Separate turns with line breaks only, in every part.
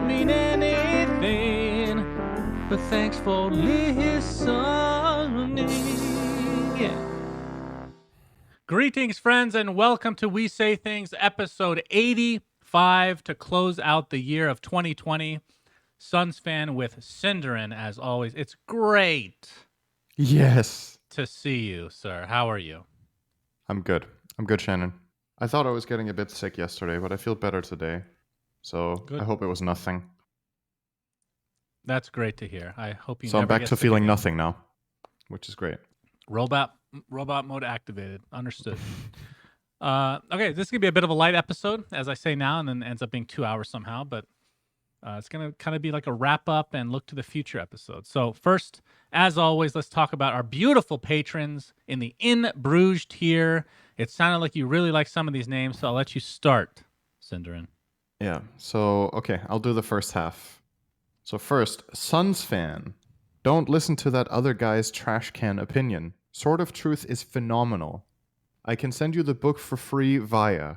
don't mean anything, but thanks for listening. Yeah. Greetings, friends, and welcome to We Say Things, episode 85 to close out the year of 2020. SUNSfan with Cinderin, as always. It's great.
Yes.
To see you, sir. How are you?
I'm good. I'm good, Shannon. I thought I was getting a bit sick yesterday, but I feel better today. So
Good.
I hope it was nothing.
That's great to hear. I hope you
So
never
I'm back
get
to
sick
feeling
again.
nothing now, which is great.
Robot mode activated. Understood. Okay, this is going to be a bit of a light episode, as I say now, and then ends up being 2 hours somehow, but it's going to kind of be like a wrap-up and look to the future episode. So first, as always, let's talk about our beautiful patrons in the In Bruges tier. It sounded like you really like some of these names, so I'll let you start, Cinderin.
Yeah, so, okay, I'll do the first half. So first, SUNSfan. Don't listen to that other guy's trash can opinion. Sword of Truth is phenomenal. I can send you the book for free via...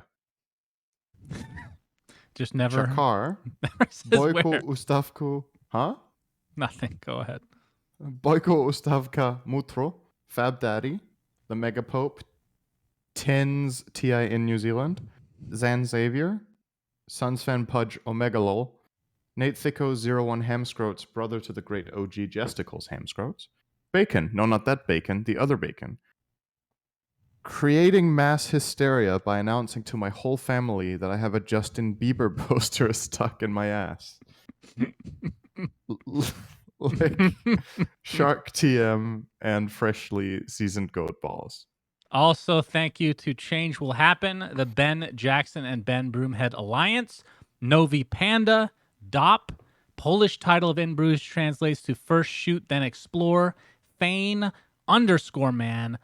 Just never...
Chakar,
never says
Boyko
where.
Ustavku... Huh?
Nothing. Go ahead.
Boyko Ustavka Mutro, Fab Daddy, the Mega Pope, Tins TI in New Zealand, Zan Xavier, SUNSfan Pudge Omega Lol, Nate Thicko 01 Hamscroats, brother to the great OG Jesticles Hamscroats, Bacon, no, not that Bacon, the other Bacon, creating mass hysteria by announcing to my whole family that I have a Justin Bieber poster stuck in my ass. Like Shark TM and freshly seasoned goat balls.
Also, thank you to Change Will Happen, the Ben Jackson and Ben Broomhead Alliance, Novi Panda, DOP, Polish title of In Bruges translates to First Shoot Then Explore, Fane _man.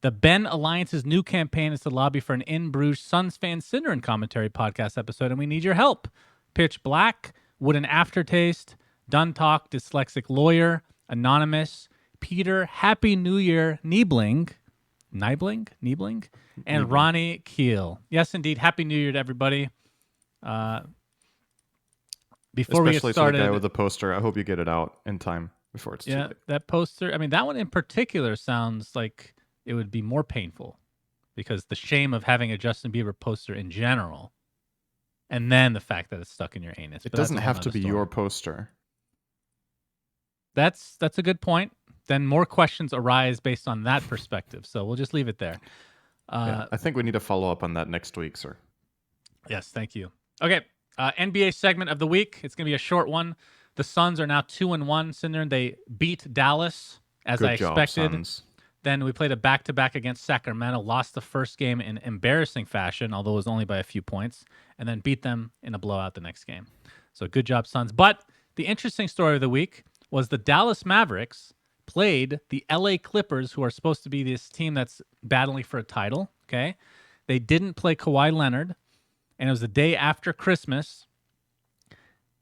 The Ben Alliance's new campaign is to lobby for an In Bruges SUNSfan Cinderin commentary podcast episode, and we need your help. Pitch Black, Wooden Aftertaste, Done Talk, Dyslexic Lawyer, Anonymous, Peter, Happy New Year, Niebling, and Ronnie Keel. Yes, indeed. Happy New Year to everybody. Before we get started,
to the guy with the poster, I hope you get it out in time before it's too late.
That poster, I mean, that one in particular sounds like it would be more painful because the shame of having a Justin Bieber poster in general, and then the fact that it's stuck in your anus.
It doesn't have to be your poster.
That's a good point. Then more questions arise based on that perspective. So we'll just leave it there.
I think we need to follow up on that next week, sir.
Yes, thank you. Okay, NBA segment of the week. It's going to be a short one. The Suns are now 2-1. Cinder, they beat Dallas as
Good
I
job,
expected.
Suns.
Then we played a back-to-back against Sacramento, lost the first game in embarrassing fashion, although it was only by a few points, and then beat them in a blowout the next game. So good job, Suns. But the interesting story of the week was the Dallas Mavericks played the LA Clippers, who are supposed to be this team that's battling for a title, okay? They didn't play Kawhi Leonard, and it was the day after Christmas.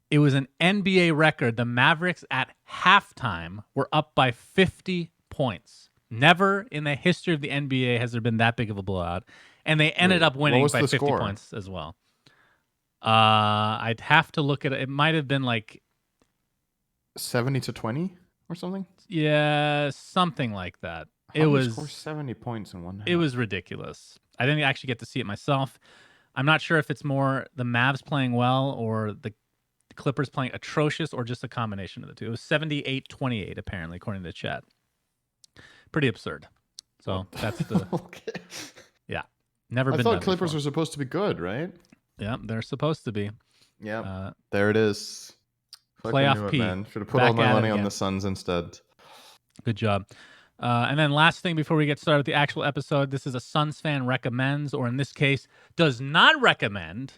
It was an NBA record. The Mavericks at halftime were up by 50 points. Never in the history of the NBA has there been that big of a blowout. And they ended up winning by 50 points as well. I'd have to look at it. It might have been like
70-20 or something?
Yeah, something like that.
How do you score 70 points in one half?
It was ridiculous. I didn't actually get to see it myself. I'm not sure if it's more the Mavs playing well or the Clippers playing atrocious or just a combination of the two. It was 78-28, apparently, according to the chat. Pretty absurd. So that's the...
Okay.
Yeah. Never been
I
done
thought Clippers
before.
were supposed to be good, right?
Yeah, they're supposed to be.
Yeah. There it is.
Playoff P.
Man. Should have put all my money on the Suns instead.
Good job. And then last thing before we get started with the actual episode, this is a SUNSfan recommends, or in this case, does not recommend.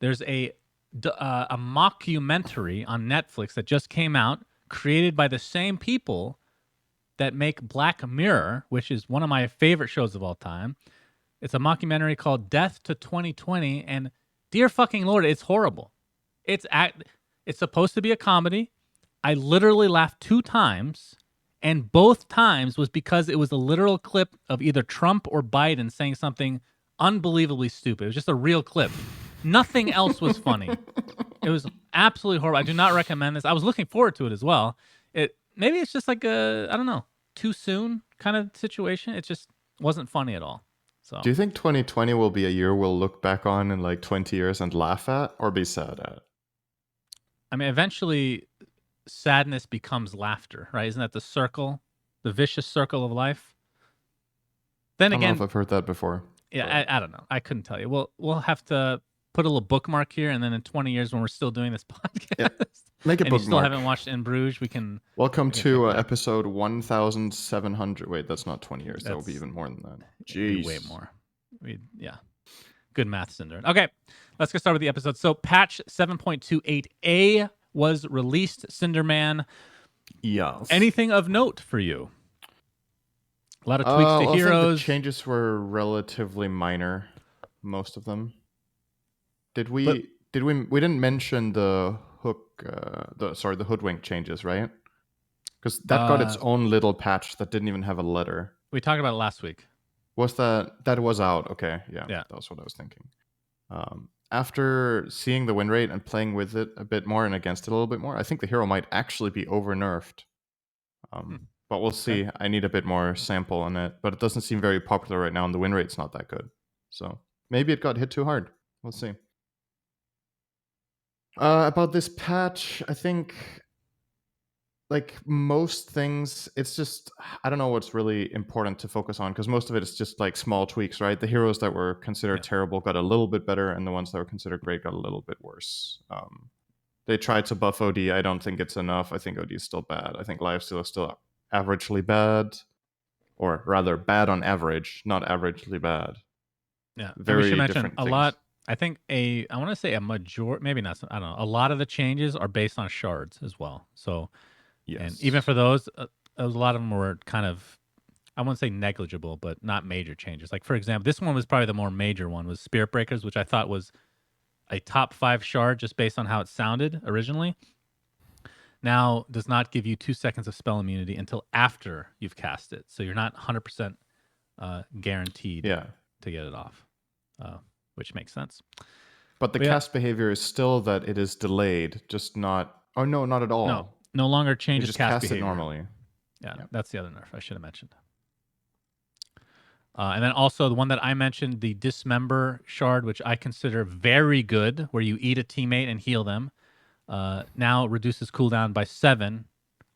There's a mockumentary on Netflix that just came out, created by the same people that make Black Mirror, which is one of my favorite shows of all time. It's a mockumentary called Death to 2020, and dear fucking Lord, it's horrible. It's supposed to be a comedy. I literally laughed 2 times, and both times was because it was a literal clip of either Trump or Biden saying something unbelievably stupid. It was just a real clip. Nothing else was funny. It was Absolutely horrible. I do not recommend this. I was looking forward to it as well. Maybe it's just like a, I don't know, too soon kind of situation. It just wasn't funny at all. So
Do you think 2020 will be a year we'll look back on in like 20 years and laugh at or be sad at?
I mean, eventually sadness becomes laughter, right? Isn't that the circle, the vicious circle of life? Then
I don't know if
again,
I've heard that before.
yeah, I don't know. I couldn't tell you. We'll have to put a little bookmark here, and then in 20 years when we're still doing this
Yeah,
podcast,
make a
and you still
bookmark.
haven't watched In Bruges, we can check
Welcome to
back.
episode 1700. Wait, that's not 20 years. That will be
That's
even more than that.
It'd be way
Jeez.
more. Yeah, good math, Cinder. Okay, let's get started with the episode. So, patch 7.28a was released. Cinderman.
Yes.
Anything of note for you? A lot of tweaks to
Well, I think the
heroes.
changes were relatively minor, most of them. Did
But
we? Did we didn't mention the the hoodwink changes, right? Because that got its own little patch that didn't even have a letter.
we talked about it last week.
Was that was out? Okay, yeah,
Yeah.
that was what I was thinking. After seeing the win rate and playing with it a bit more and against it a little bit more, I think the hero might actually be over nerfed. But we'll see.
Okay.
I need a bit more sample on it, but it doesn't seem very popular right now, and the win rate's not that good. So maybe it got hit too hard. We'll see. About this patch, I think, like most things, it's just, I don't know what's really important to focus on because most of it is just like small tweaks, right? The heroes that were considered terrible got a little bit better, and the ones that were considered great got a little bit worse. They tried to buff OD. I don't think it's enough. I think OD is still bad. I think lifesteal is still averagely bad, or rather bad on average, not averagely bad.
Yeah, and we
Very
should mention
different
a
things.
lot. I think I want to say a major, maybe not. I don't know. A lot of the changes are based on shards as well. So,
Yes.
and even for those, a lot of them were kind of, I wouldn't say negligible, but not major changes. Like for example, this one was probably the more major one was Spirit Breakers, which I thought was a top 5 shard just based on how it sounded originally. Now does not give you 2 seconds of spell immunity until after you've cast it. So you're not 100% guaranteed to get it off, which makes sense.
But the cast behavior is still that it is delayed, just not. Oh no, not at all.
No longer changes
just
cast
cast
behavior.
it normally.
Yeah, that's the other nerf I should have mentioned. And then also the one that I mentioned, the Dismember shard, which I consider very good, where you eat a teammate and heal them, now reduces cooldown by 7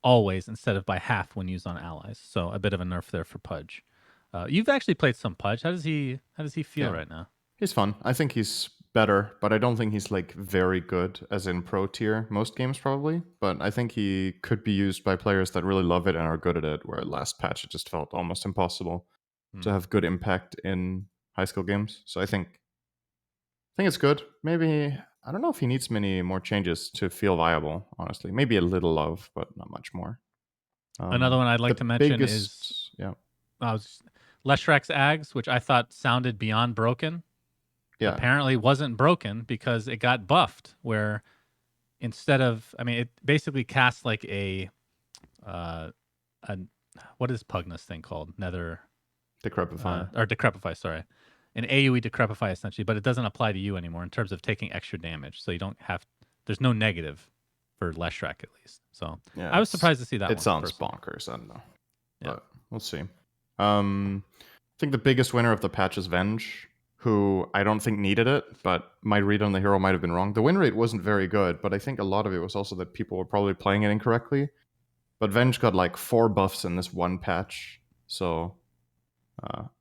always instead of by half when used on allies. So a bit of a nerf there for Pudge. You've actually played some Pudge. How does he feel right now?
He's fun. I think he's better, but I don't think he's like very good as in pro tier most games probably. But I think he could be used by players that really love it and are good at it, where last patch it just felt almost impossible to have good impact in high skill games. So I think it's good. Maybe I don't know if he needs many more changes to feel viable, honestly. Maybe a little love, but not much more.
Another one I'd like to mention is Leshrax's Ags, which I thought sounded beyond broken.
Yeah.
Apparently wasn't broken because it got buffed, where instead of, I mean, it basically casts like a what is Pugnus thing called? Nether
Decrepify.
Or Decrepify, sorry. An AoE Decrepify essentially, but it doesn't apply to you anymore in terms of taking extra damage. So you don't have, there's no negative for Leshrac at least. So
yeah,
I was surprised to see that.
It sounds bonkers. I don't know.
Yeah.
But we'll see. I think the biggest winner of the patch is Venge, who I don't think needed it, but my read on the hero might have been wrong. The win rate wasn't very good, but I think a lot of it was also that people were probably playing it incorrectly. But Venge got like 4 buffs in this one patch. So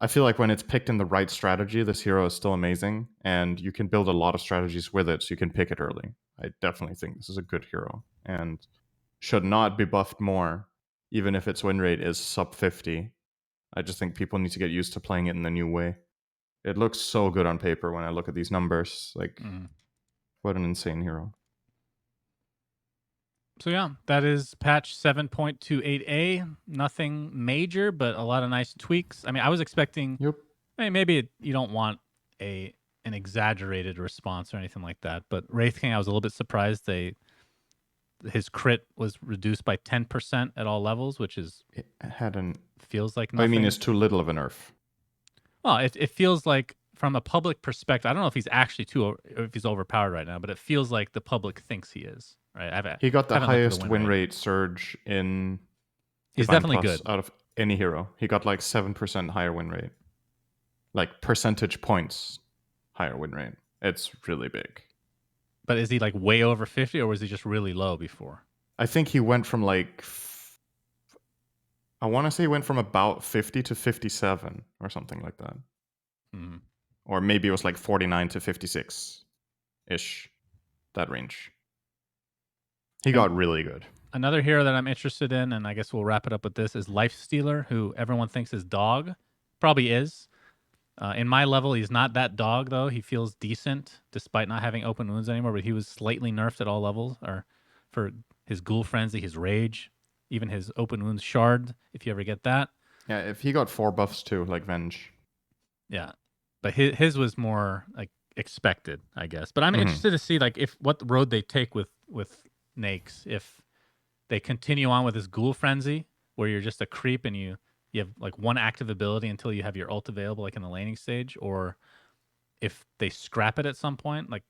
I feel like when it's picked in the right strategy, this hero is still amazing, and you can build a lot of strategies with it, so you can pick it early. I definitely think this is a good hero, and should not be buffed more, even if its win rate is sub 50. I just think people need to get used to playing it in the new way. It looks so good on paper when I look at these numbers. Like, what an insane hero.
So yeah, that is patch 7.28a. Nothing major, but a lot of nice tweaks. I mean, I was expecting.
Yep.
I mean, maybe you don't want an exaggerated response or anything like that, but Wraith King, I was a little bit surprised his crit was reduced by 10% at all levels, which is
it had an
feels like nothing.
I mean, it's too little of a nerf.
Well, it feels like from a public perspective, I don't know if he's actually if he's overpowered right now, but it feels like the public thinks he is. Right?
He got the
haven't looked at the
highest win rate surge in
He's
Divine
definitely
Plus
good.
out of any hero. He got like 7% higher win rate. Like percentage points higher win rate. It's really big.
But is he like way over 50 or was he just really low before?
I think he went from like I want to say he went from about 50 to 57 or something like that.
Mm-hmm.
Or maybe it was like 49 to 56 ish, that range. He got really good.
Another hero that I'm interested in, and I guess we'll wrap it up with this, is Lifestealer, who everyone thinks is dog. Probably is. In my level, he's not that dog, though. He feels decent, despite not having open wounds anymore, but he was slightly nerfed at all levels, or for his Ghoul Frenzy, his Rage, even his open wounds Shard, if you ever get that.
Yeah, if he got 4 buffs too, like Venge.
Yeah. But his was more like expected, I guess. But I'm interested to see like if what road they take with Nakes. If they continue on with this Ghoul Frenzy, where you're just a creep and you have like one active ability until you have your ult available, like in the laning stage, or if they scrap it at some point. Like,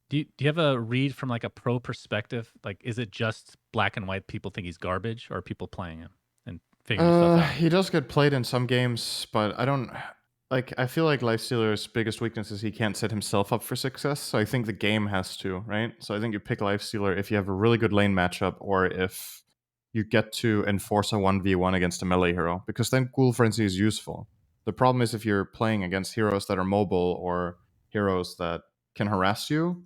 do you have a read from like a pro perspective? Like, is it just black and white people think he's garbage, or are people playing him and figuring stuff out?
He does get played in some games, but I don't like. I feel like Lifestealer's biggest weakness is he can't set himself up for success. So I think the game has to, right? So I think you pick Lifestealer if you have a really good lane matchup, or if you get to enforce a 1v1 against a melee hero, because then Ghoul Frenzy is useful. The problem is if you're playing against heroes that are mobile or heroes that can harass you,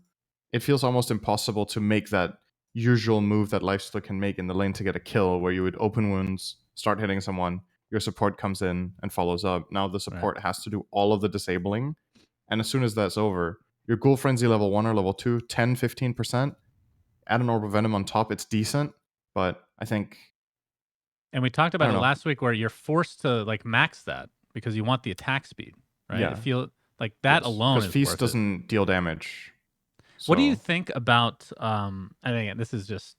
it feels almost impossible to make that usual move that Lifestealer can make in the lane to get a kill, where you would open wounds, start hitting someone, your support comes in and follows up. Now the support has to do all of the disabling, and as soon as that's over, your Ghoul Frenzy level 1 or level 2, 10, 15%, add an Orb of Venom on top, it's decent, but I think...
And we talked about it last week where you're forced to like max that because you want the attack speed, right?
Yeah.
I feel like that alone is
because Feast
worth
doesn't deal damage. So.
What do you think about I think this is just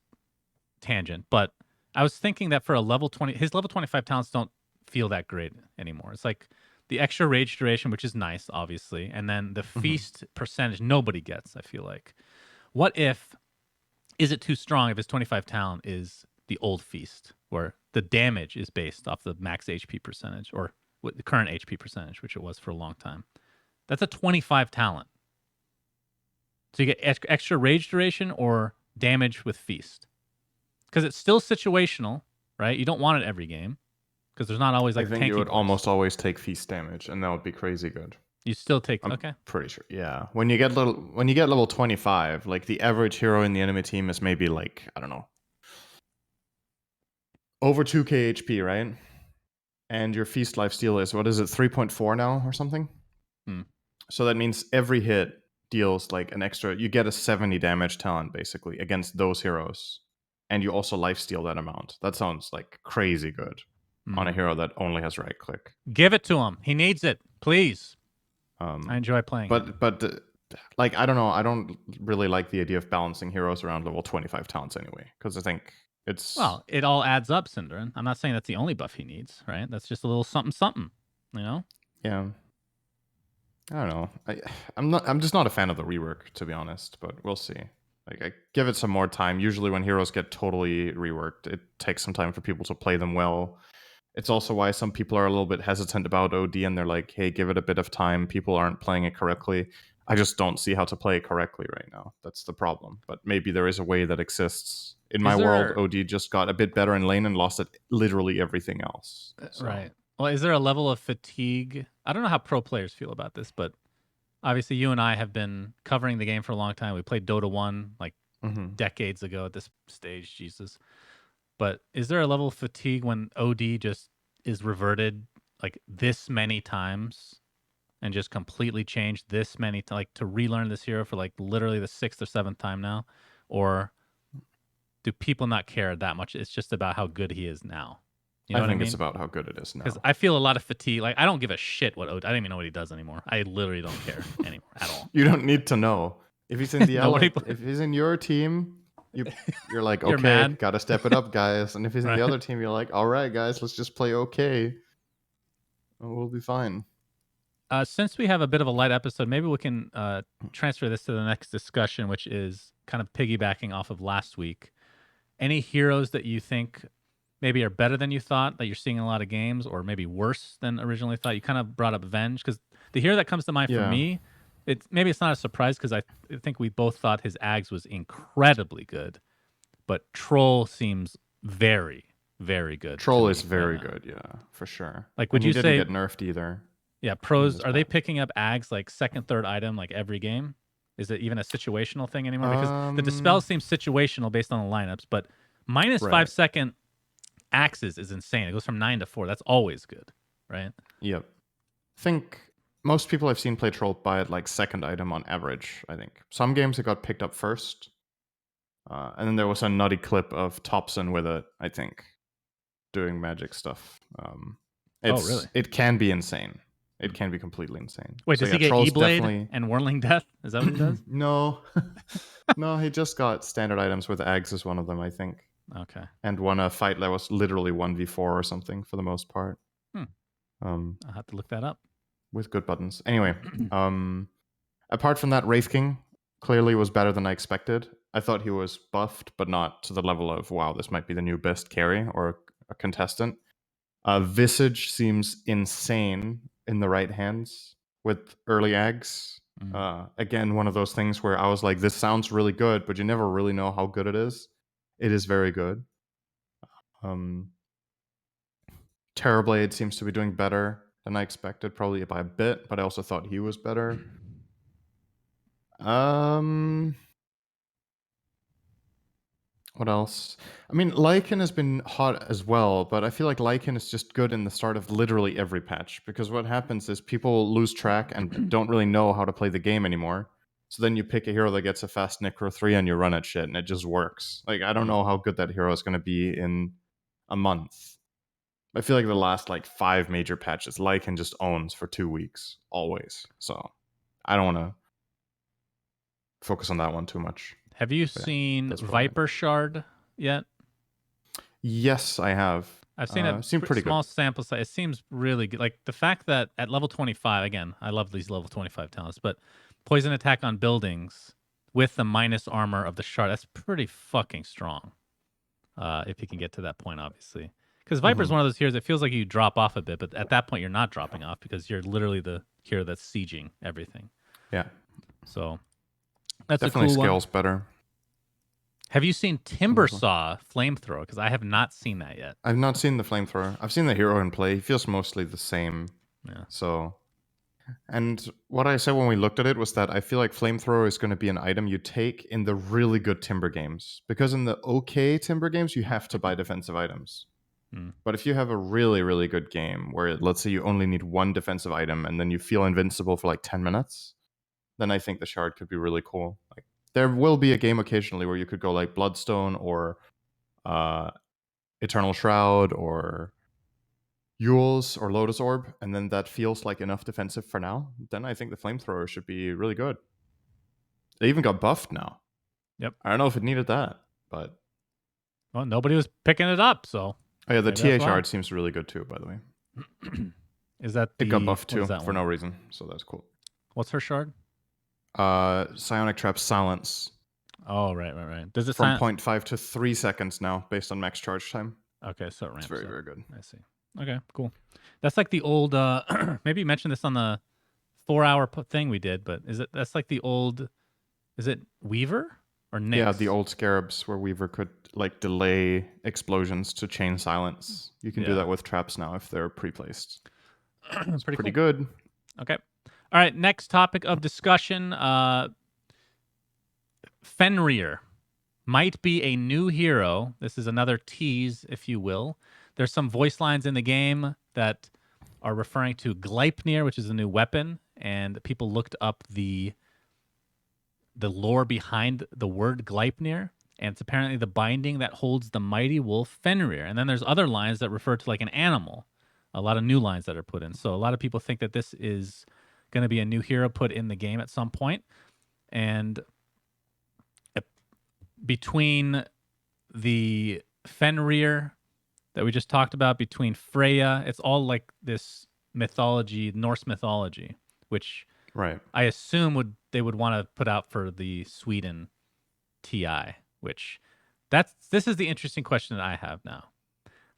tangent, but I was thinking that for a level 20, his level 25 talents don't feel that great anymore. It's like the extra rage duration, which is nice, obviously, and then the feast percentage nobody gets, I feel like. What if, is it too strong if his 25 talent is the old feast, where the damage is based off the max HP percentage, or the current HP percentage, which it was for a long time? That's a 25 talent. So you get extra rage duration or damage with feast. Because it's still situational, right? You don't want it every game because there's not always like.
I think you would almost always take feast damage, and that would be crazy good.
You still take.
I'm
okay.
Pretty sure. Yeah. When you get level 25, like the average hero in the enemy team is maybe like, I don't know, over 2k HP, right? And your feast lifesteal is, what is it, 3.4 now or something? So that means every hit deals like an extra, you get a 70 damage talent basically against those heroes, and you also lifesteal that amount. That sounds like crazy good on a hero that only has right click.
Give it to him. He needs it, please. I enjoy playing
but like, I don't know, I don't really like the idea of balancing heroes around level 25 talents anyway, because I think it's...
Well, it all adds up, Cinderin. I'm not saying that's the only buff he needs, right? That's just a little something something, you know?
Yeah. I don't know. I'm just not a fan of the rework, to be honest, but we'll see. Like, I give it some more time. Usually when heroes get totally reworked, it takes some time for people to play them well. It's also why some people are a little bit hesitant about OD, and they're like, hey, give it a bit of time. People aren't playing it correctly. I just don't see how to play it correctly right now. That's the problem. But maybe there is a way that exists. In my world, OD just got a bit better in lane and lost at literally everything else. So.
Right. Well, is there a level of fatigue? I don't know how pro players feel about this, but obviously you and I have been covering the game for a long time. We played Dota 1 like decades ago at this stage, Jesus. But is there a level of fatigue when OD just is reverted like this many times and just completely changed this many like to relearn this hero for like literally the 6th or 7th time now? Or do people not care that much? It's just about how good he is now. You know
I think
what I mean?
It's about how good it is now.
Because I feel a lot of fatigue. Like, I don't give a shit what OD. I don't even know what he does anymore. I literally don't care anymore at all.
You don't need to know. If he's in the if he's in your team, you're like, okay,
mad.
Gotta step it up, guys. And if he's in the other team, you're like, all right, guys, let's just play okay. And we'll be fine.
Since we have a bit of a light episode, maybe we can transfer this to the next discussion, which is kind of piggybacking off of last week. Any heroes that you think maybe are better than you thought that you're seeing in a lot of games, or maybe worse than originally thought? You kind of brought up Venge, because the hero that comes to mind for
Yeah.
me, it's not a surprise because I think we both thought his Ags was incredibly good, but Troll seems very, very good. to
Troll
me
is very
right now.
good, yeah, for sure.
Like,
And
would
he
you
didn't
say,
get nerfed either
yeah,
in
pros,
this
are they
patch.
picking up Ags like second, third item like every game? Is it even a situational thing anymore? Because the Dispel seems situational based on the lineups, but minus
Right.
5-second axes is insane. It goes from 9 to 4. That's always good, right?
Yep. I think most people I've seen play Troll buy it like second item on average, I think. Some games it got picked up first. And then there was a nutty clip of Thompson with it, I think, doing magic stuff.
Really?
It can be insane. It can be completely insane.
Wait,
So
does he
yeah,
get
Troll's
E-Blade
definitely
and Whirling Death? Is that what he does?
no. No, he just got standard items with Ags as one of them, I think.
Okay.
And won a fight that was literally 1v4 or something for the most part.
Hmm.
Um,
I'll have to look that up.
with good buttons. Anyway, apart from that, Wraith King clearly was better than I expected. I thought he was buffed, but not to the level of, wow, this might be the new best carry or a contestant. Visage seems insane in the right hands with early Ags. Again, one of those things where I was like, this sounds really good, but you never really know how good it is. It is very good. Terrorblade seems to be doing better than I expected, probably by a bit, but I also thought he was better. What else? I mean, Lycan has been hot as well, but I feel like Lycan is just good in the start of literally every patch, because what happens is people lose track and don't really know how to play the game anymore. So then you pick a hero that gets a fast Necro 3 and you run at shit and it just works. Like, I don't know how good that hero is going to be in a month. I feel like the last like 5 major patches, Lycan just owns for 2 weeks, always. So I don't want to focus on that one too much.
Have you
But yeah,
seen
that's probably it.
Viper Shard yet?
Yes, I have.
I've seen a
Seemed pretty
small
good.
sample size. It seems really good. Like the fact that at level 25, again, I love these level 25 talents, but poison attack on buildings with the minus armor of the shard, that's pretty fucking strong. If you can get to that point, obviously. Because Viper's one of those heroes that feels like you drop off a bit, but at that point you're not dropping off because you're literally the hero that's sieging everything.
Yeah.
So that's
Definitely
a cool
scales
one.
better.
Have you seen Timbersaw Flamethrower? Because I have not seen that yet.
I've not seen the flamethrower. I've seen the hero in play. He feels mostly the same.
Yeah.
So, and what I said when we looked at it was that I feel like flamethrower is going to be an item you take in the really good timber games, because in the okay timber games you have to buy defensive items. But if you have a really, really good game where, let's say, you only need one defensive item and then you feel invincible for like 10 minutes, then I think the shard could be really cool. Like, there will be a game occasionally where you could go like Bloodstone or Eternal Shroud or Yule's or Lotus Orb, and then that feels like enough defensive for now. Then I think the Flamethrower should be really good. They even got buffed now.
Yep.
I don't know if it needed that, but
well, nobody was picking it up, so.
Oh yeah, the
maybe
TA shard seems really good too, by the way.
Is that
it got buffed too for
one?
no reason, so that's cool.
What's her shard?
Psionic Trap Silence.
Oh, right. Does it
from 0.5 to 3 seconds now, based on max charge time?
Okay, so it ramps.
It's very,
up.
very good.
I see. Okay, cool. That's like the old. Maybe you mentioned this on the 4-hour thing we did, but that's like the old? Is it Weaver or Nyx?
Yeah, the old Scarabs where Weaver could like delay explosions to chain silence. You can do that with traps now if they're pre-placed. It's pretty cool. Good.
Okay. All right. Next topic of discussion. Fenrir might be a new hero. This is another tease, if you will. There's some voice lines in the game that are referring to Gleipnir, which is a new weapon, and people looked up the lore behind the word Gleipnir, and it's apparently the binding that holds the mighty wolf Fenrir. And then there's other lines that refer to like an animal. A lot of new lines that are put in. So a lot of people think that this is going to be a new hero put in the game at some point. And between the Fenrir that we just talked about, between Freya, it's all like this mythology, Norse mythology, which
Right.
I assume they would want to put out for the Sweden TI, which this is the interesting question that I have now.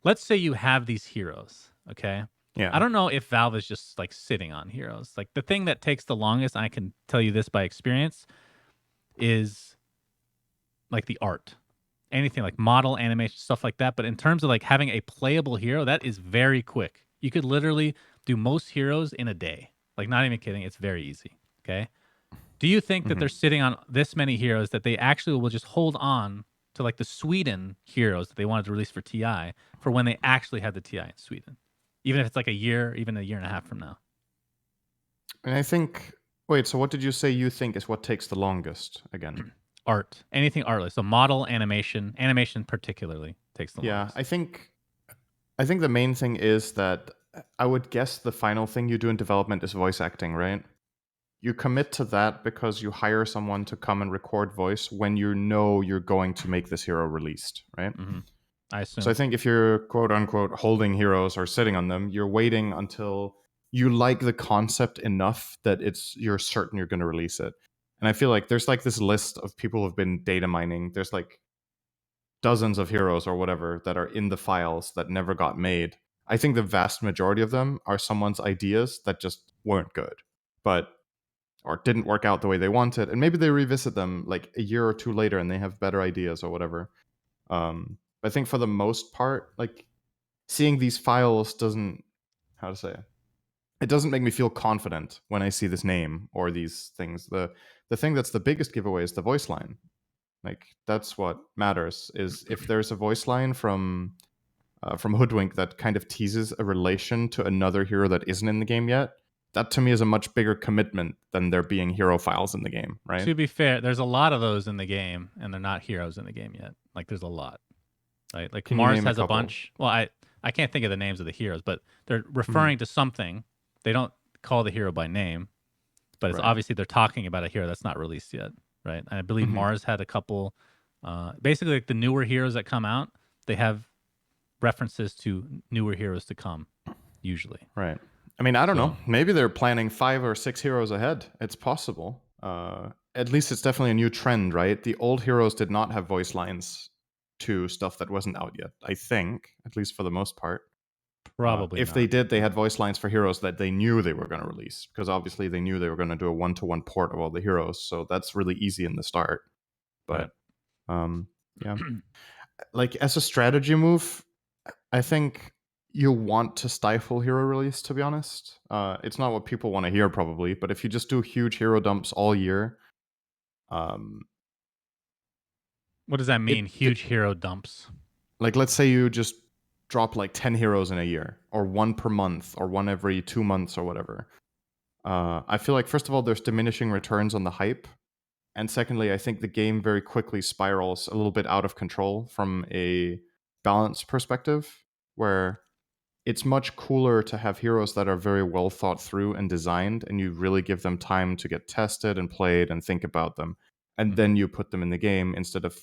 Let's say you have these heroes, okay? I
Yeah.
don't know if Valve is just like sitting on heroes. Like the thing that takes the longest, I can tell you this by experience, is like the art. Anything like model animation, stuff like that. But in terms of like having a playable hero, that is very quick. You could literally do most heroes in a day. Like, not even kidding. It's very easy. Okay. Do you think that
Hmm.
they're sitting on this many heroes that they actually will just hold on to like the Sweden heroes that they wanted to release for TI for when they actually had the TI in Sweden? Even if it's like a year, even a year and a half from now.
And I think. Wait. So what did you say you think is what takes the longest again?
Art. Anything artless. So model animation particularly takes the
Yeah.
longest.
I think the main thing is that I would guess the final thing you do in development is voice acting, right? You commit to that because you hire someone to come and record voice when you know you're going to make this hero released, right?
Mm-hmm. I
So I
assume.
think if you're quote unquote holding heroes or sitting on them, you're waiting until you like the concept enough that you're certain you're going to release it. And I feel like there's like this list of people who've been data mining. There's like dozens of heroes or whatever that are in the files that never got made. I think the vast majority of them are someone's ideas that just weren't good, but or didn't work out the way they wanted, and maybe they revisit them like a year or two later and they have better ideas or whatever. I think for the most part, like seeing these files doesn't how to say it doesn't make me feel confident when I see this name or these things. The thing that's the biggest giveaway is the voice line. Like that's what matters is if there's a voice line from Hoodwink that kind of teases a relation to another hero that isn't in the game yet. That to me is a much bigger commitment than there being hero files in the game, right?
To be fair, there's a lot of those in the game, and they're not heroes in the game yet. Like there's a lot, right? Like
Can you
Mars
name a
has a
couple?
bunch. Well, I can't think of the names of the heroes, but they're
Mhm.
referring to something. They don't call the hero by name, but it's
Right.
obviously they're talking about a hero that's not released yet, right? And I believe
Mhm.
Mars had a couple. Basically, like the newer heroes that come out, they have references to newer heroes to come, usually.
Right. I mean, I don't know.
So
Maybe they're planning 5 or 6 heroes ahead. It's possible. At least it's definitely a new trend, right? The old heroes did not have voice lines to stuff that wasn't out yet. I think, at least for the most part.
probably
If they
not.
did, they had voice lines for heroes that they knew they were going to release because obviously they knew they were going to do a one-to-one port of all the heroes. So that's really easy in the start.
Right.
But yeah, like as a strategy move, I think you want to stifle hero release. To be honest, it's not what people want to hear probably. But if you just do huge hero dumps all year, um,
What does that mean?
it
Huge hero dumps.
like let's say you just drop like 10 heroes in a year, or one per month, or one every 2 months, or whatever. I feel like first of all, there's diminishing returns on the hype, and secondly, I think the game very quickly spirals a little bit out of control from a balance perspective, where it's much cooler to have heroes that are very well thought through and designed, and you really give them time to get tested and played and think about them, and
Hmm.
then you put them in the game instead of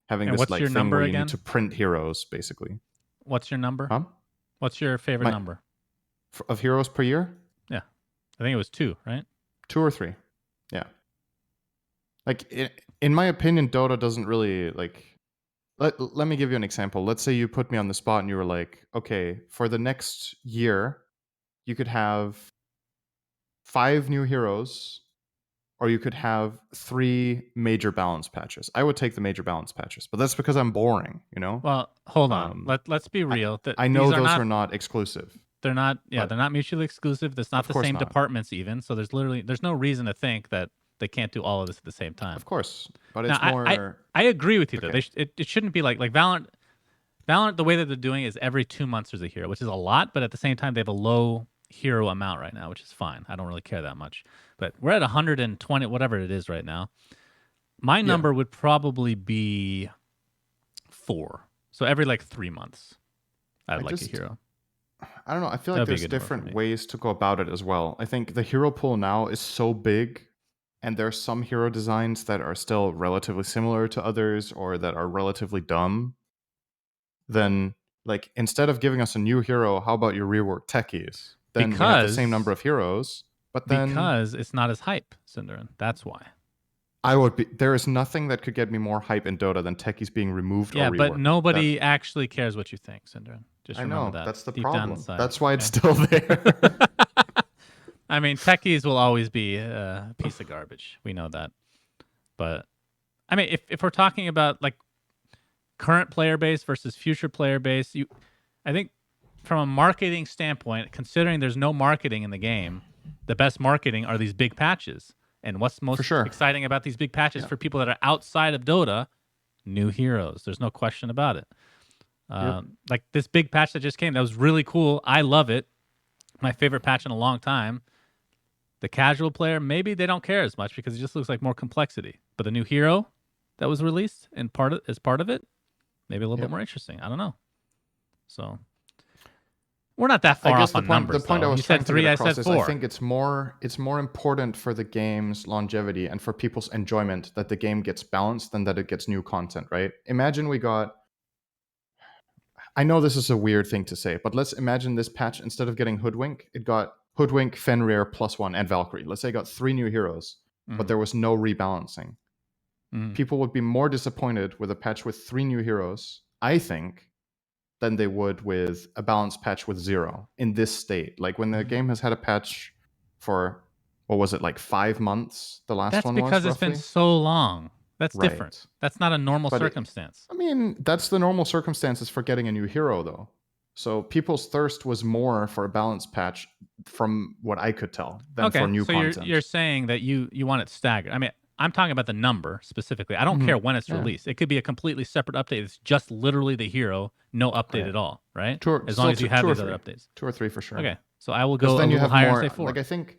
having
And
this
what's
like
your
thing
number
where you need to
again?
print heroes basically.
What's your number?
Huh?
What's your favorite
My
number?
of heroes per year,
Yeah, I think it was 2, right?
2 or 3. Yeah, like in my opinion, Dota doesn't really like. Let me give you an example. Let's say you put me on the spot and you were like, okay, for the next year, you could have 5 new heroes, or you could have 3 major balance patches. I would take the major balance patches, but that's because I'm boring, you know?
Well, hold on.
Um,
Let's be
I,
real. That
I
these
know
are
those
not
are not exclusive,
they're not yeah,
but
they're not mutually exclusive. That's not
of
the
course
same
not.
departments even. So there's no reason to think that they can't do all of this at the same time.
Of course. But
Now,
it's
I
more.
I agree with you though.
Okay.
It shouldn't be like Valorant the way that they're doing is every 2 months there's a hero, which is a lot, but at the same time they have a low hero amount right now, which is fine. I don't really care that much. But we're at 120 whatever it is right now. My
Yeah.
number would probably be 4. So every like 3 months I'd
I
like a
just.
hero.
I don't know. I feel
That
like
would be a
there's
good number for
different
me.
ways to go about it as well. I think the hero pool now is so big, and there are some hero designs that are still relatively similar to others or that are relatively dumb. Then, like, instead of giving us a new hero, how about you rework techies? then we have the same number of heroes. But then
because it's not as hype, Cinderin. That's why.
there is nothing that could get me more hype in Dota than techies being removed or reworked.
But nobody actually cares what you think, Cinderin. Just remember that.
That's the
deep down
problem.
inside.
That's why it's still there.
I mean, techies will always be a piece of garbage. We know that. But I mean, if we're talking about like current player base versus future player base, I think from a marketing standpoint, considering there's no marketing in the game, the best marketing are these big patches. And what's most exciting about these big patches for people that are outside of Dota? New heroes. There's no question about it. Like this big patch that just came, that was really cool. I love it. My favorite patch in a long time. The casual player, maybe they don't care as much because it just looks like more complexity. But the new hero that was released and as part of it, maybe a little bit more interesting. I don't know. So we're not that far off on numbers.
The point
though.
I was trying to get across is
4.
I think it's more important for the game's longevity and for people's enjoyment that the game gets balanced than that it gets new content, right? Imagine we got... I know this is a weird thing to say, but let's imagine this patch, instead of getting Hoodwink, it got Hoodwink, Fenrir, +1, and Valkyrie. Let's say it got 3 new heroes, but there was no rebalancing. People would be more disappointed with a patch with 3 new heroes, I think, than they would with a balanced patch with 0 in this state. Like when the game has had a patch for, what was it, like 5 months? The last one was
That's because it's been so long. That's different. That's not a normal circumstance.
That's the normal circumstances for getting a new hero, though. So people's thirst was more for a balanced patch, from what I could tell, than for new content.
So you're saying that you want it staggered. I mean, I'm talking about the number specifically. I don't care when it's released. It could be a completely separate update. It's just literally the hero, no update at all, right? As long as you have these other updates.
2 or 3 for sure.
Okay, so I will go
then
a little higher and say 4.
Like, I think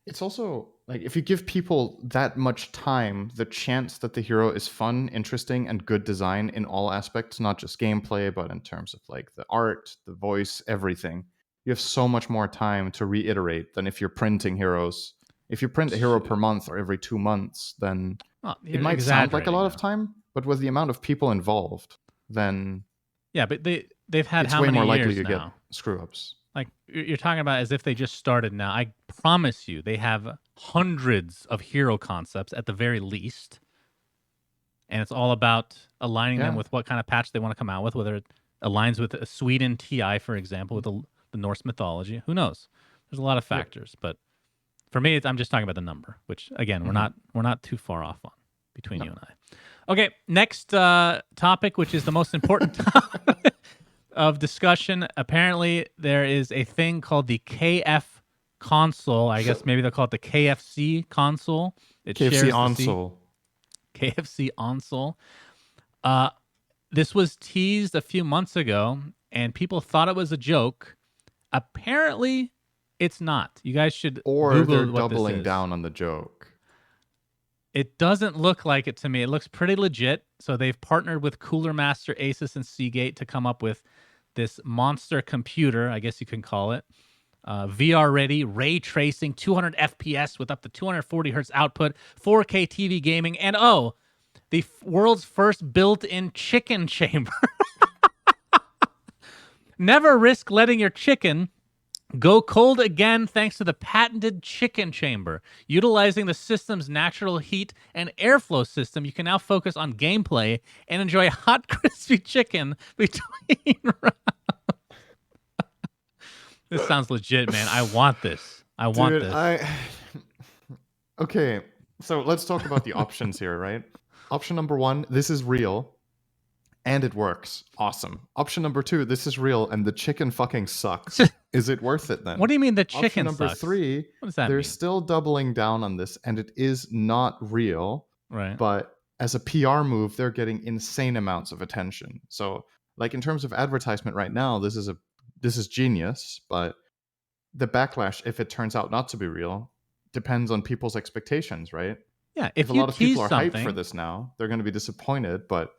it's also like if you give people that much time, the chance that the hero is fun, interesting, and good design in all aspects, not just gameplay, but in terms of like the art, the voice, everything, you have so much more time to reiterate than if you're printing heroes. If you print a hero per month or every 2 months, then it might sound like a lot of time, but with the amount of people involved, then
but they've had
it's
how
way
many
more likely
years
to
now?
Get screw-ups.
Like you're talking about as if they just started now. I promise you, they have hundreds of hero concepts at the very least, and it's all about aligning them with what kind of patch they want to come out with, whether it aligns with a Sweden TI, for example, with the Norse mythology. Who knows? There's a lot of factors, but for me, I'm just talking about the number, which again, we're not too far off on between you and I. Okay, next topic, which is the most important topic of discussion. Apparently, there is a thing called the KFConsole. I guess maybe they'll call it the KFConsole. KFConsole. KFConsole. This was teased a few months ago, and people thought it was a joke. Apparently, it's not. You guys should Google
they're
what
doubling
this is.
down on the joke.
It doesn't look like it to me. It looks pretty legit. So they've partnered with Cooler Master, Asus, and Seagate to come up with this monster computer, I guess you can call it. VR ready, ray tracing, 200 FPS with up to 240 hertz output, 4K TV gaming, and the world's first built-in chicken chamber. Never risk letting your chicken go cold again thanks to the patented chicken chamber. Utilizing the system's natural heat and airflow system, you can now focus on gameplay and enjoy hot, crispy chicken between rounds. This sounds legit, man. I want this. I want this.
Okay, so let's talk about the options here, right? Option number 1, this is real. And it works. Awesome. Option number 2, this is real and the chicken fucking sucks. Is it worth it then?
What do you mean the chicken
sucks? Option number 3,
what does that
they're
mean?
still doubling down on this and it is not real.
Right.
But as a PR move, they're getting insane amounts of attention. So, like in terms of advertisement right now, this is genius, but the backlash, if it turns out not to be real, depends on people's expectations, right?
Yeah,
if a lot of people are hyped for this now, they're going to be disappointed, but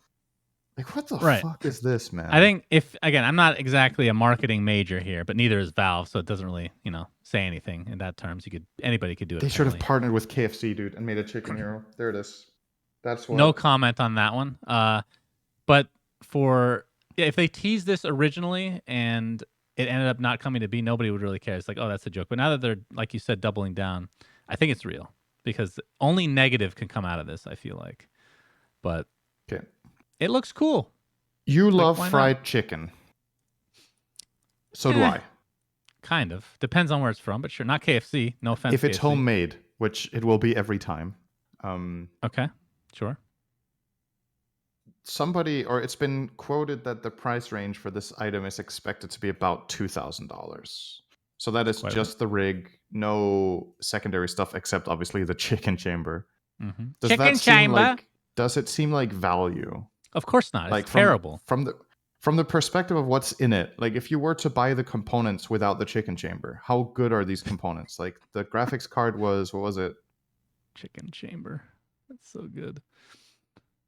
like, what the fuck is this, man?
I think I'm not exactly a marketing major here, but neither is Valve, so it doesn't really, say anything in that terms. Anybody could do it.
They should have partnered with KFC, dude, and made a chicken hero. There it is. That's what.
No comment on that one. But if they teased this originally and it ended up not coming to be, nobody would really care. It's like, oh, that's a joke. But now that they're, like you said, doubling down, I think it's real because only negative can come out of this, I feel like. But
Okay.
it looks cool.
You
Like,
love
why not?
fried chicken. So do I.
Kind of. Depends on where it's from, but sure. Not KFC. No offense,
If it's
KFC.
homemade, which it will be every time.
Okay, sure.
Somebody, or it's been quoted that the price range for this item is expected to be about $2,000. So that is
Quite a
just the rig, no secondary stuff except obviously the chicken chamber.
Mm-hmm.
Does
Chicken
that seem
chamber?
like? Does it seem like value?
Of course not. It's
Like
terrible.
from the perspective of what's in it. Like if you were to buy the components without the chicken chamber, how good are these components? Like the graphics card was, what was it?
Chicken chamber. That's so good.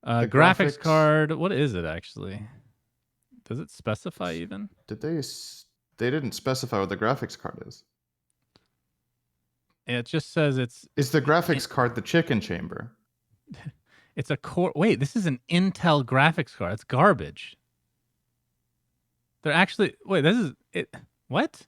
The
graphics card. What is it actually? Does it specify even?
Did they? They didn't specify what the graphics card is.
It just says it's.
Is the graphics card the chicken chamber?
It's a core. Wait, this is an Intel graphics card. It's garbage. They're actually. Wait, this is it. What?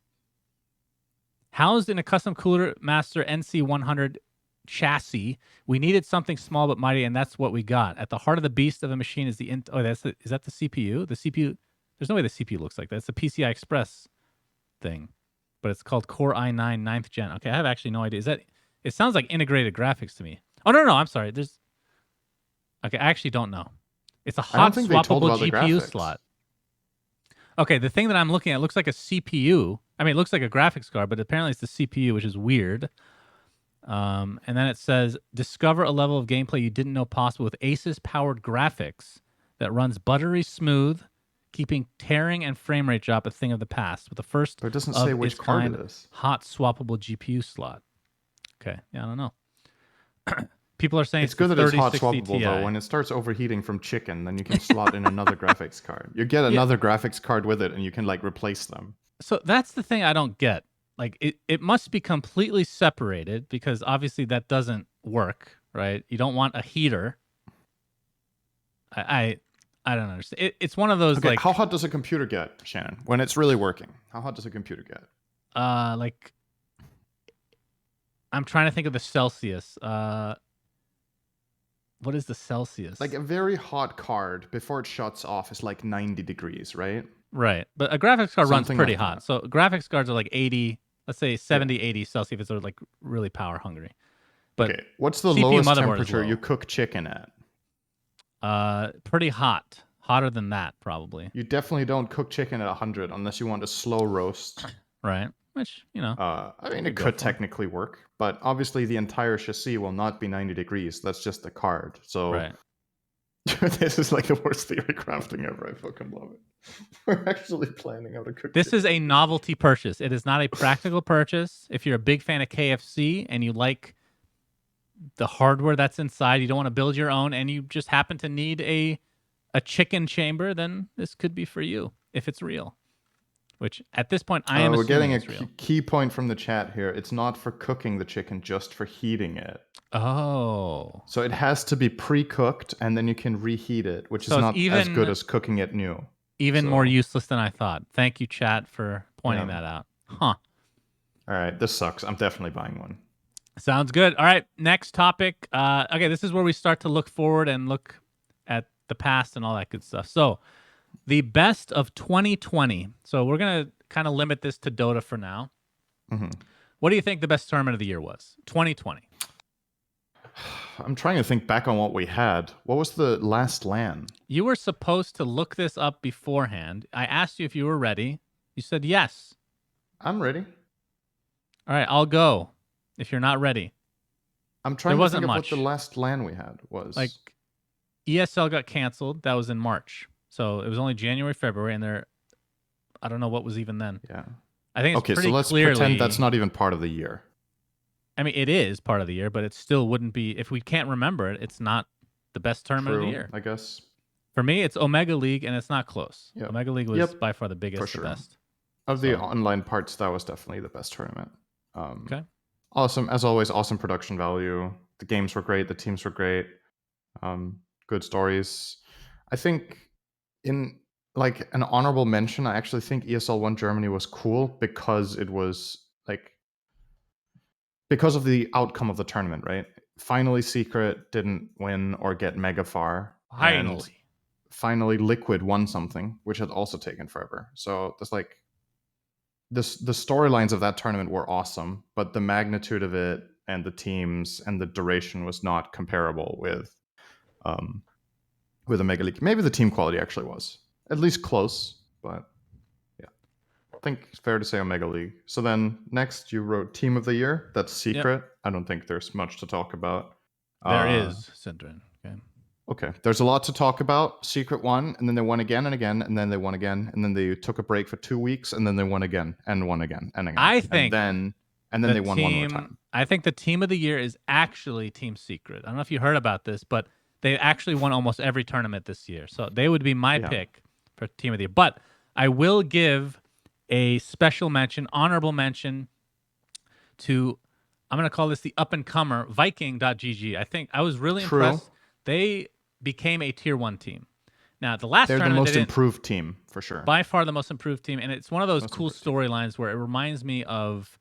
Housed in a custom Cooler Master NC100 chassis, we needed something small but mighty, and that's what we got. At the heart of the beast of a machine is the is that the CPU? The CPU. There's no way the CPU looks like that. It's the PCI Express thing, but it's called Core i9 9th Gen. Okay, I have actually no idea. Is that? It sounds like integrated graphics to me. Oh no, I'm sorry. There's. Okay, I actually don't know. It's a hot swappable GPU slot. Okay, the thing that I'm looking at looks like a CPU. I mean, it looks like a graphics card, but apparently it's the CPU, which is weird. And then it says, discover a level of gameplay you didn't know possible with Asus-powered graphics that runs buttery smooth, keeping tearing and frame rate drop a thing of the past. With the first
but it doesn't say which card it is.
Hot swappable GPU slot. Okay, yeah, I don't know. People are saying
it's good that it's hot swappable
Ti.
though. When it starts overheating from chicken, then you can slot in another graphics card. You get another graphics card with it, and you can like replace them.
So that's the thing I don't get. Like it must be completely separated because obviously that doesn't work, right? You don't want a heater. I don't understand. It's one of those like
how hot does a computer get, Shannon, when it's really working? How hot does a computer get?
Like I'm trying to think of the Celsius. What is the Celsius?
Like a very hot card before it shuts off is like 90 degrees, right?
Right. But a graphics card runs pretty
like
hot.
that.
So graphics cards are like 80, let's say 70, 80 Celsius if it's like really power hungry. But
okay, what's the
CPU
lowest
motherboard
temperature you cook chicken at?
Pretty hot. Hotter than that, probably.
You definitely don't cook chicken at 100 unless you want a slow roast.
Right. Which, you know.
I mean, it could technically work, but obviously the entire chassis will not be 90 degrees. That's just the card. So
right.
This is like the worst theory crafting ever. I fucking love it. We're actually planning how to cook
This
chicken.
is a novelty purchase. It is not a practical purchase. If you're a big fan of KFC and you like the hardware that's inside, you don't want to build your own, and you just happen to need a chicken chamber, then this could be for you if it's real. Which at this point, I am
we're
assuming
getting
it's
a
real.
key point from the chat here. It's not for cooking the chicken, just for heating it.
Oh.
So it has to be pre-cooked, and then you can reheat it, which is not as good as cooking it new.
Even more useless than I thought. Thank you, chat, for pointing that out. Huh.
All right, this sucks. I'm definitely buying one.
Sounds good. All right, next topic. Okay, this is where we start to look forward and look at the past and all that good stuff. So, the best of 2020. So we're going to kind of limit this to Dota for now.
Mm-hmm.
What do you think the best tournament of the year was? 2020.
I'm trying to think back on what we had. What was the last LAN?
You were supposed to look this up beforehand. I asked you if you were ready. You said yes.
I'm ready.
All right, I'll go if you're not ready.
I'm trying to think of what the last LAN we had was.
Like, ESL got canceled. That was in March. So it was only January, February, and I don't know what was even then.
Yeah.
I think it's pretty
so let's
clearly,
pretend that's not even part of the year.
I mean, it is part of the year, but it still wouldn't be, if we can't remember it, it's not the best tournament of the year.
I guess.
For me, it's Omega League, and it's not close.
Yep.
Omega League was by far the biggest, the best.
Of the online parts, that was definitely the best tournament.
Okay.
Awesome. As always, awesome production value. The games were great. The teams were great. Good stories. I think like an honorable mention, I actually think ESL One Germany was cool because it was like because of the outcome of the tournament, right? Finally, Secret didn't win or get mega far, and
Finally.
finally, Liquid won something, which had also taken forever. So there's like this the storylines of that tournament were awesome, but the magnitude of it and the teams and the duration was not comparable um, with a mega league. Maybe the team quality actually was at least close, but yeah, I think it's fair to say Omega League. So then next you wrote Team of the Year. That's
Yep.
Secret. I don't think there's much to talk about.
There is, Sindrin. Okay.
Okay, there's a lot to talk about. Secret won, and then they won again and again, and then they won again, and then they took a break for 2 weeks, and then they won again and won again and again,
I think
and then they won one more time.
I think the team of the year is actually Team Secret. I don't know if you heard about this, but they actually won almost every tournament this year. So they would be my
Yeah.
pick for team of the year. But I will give a special mention, honorable mention to, I'm going to call this the up and comer, Viking.gg. I think I was really
True.
impressed. They became a tier 1 team. Now, the last
They're the
tournament
most
they didn't,
improved team for sure.
by far the most improved team, and it's one of those
Most
cool
improved team.
storylines where it reminds me of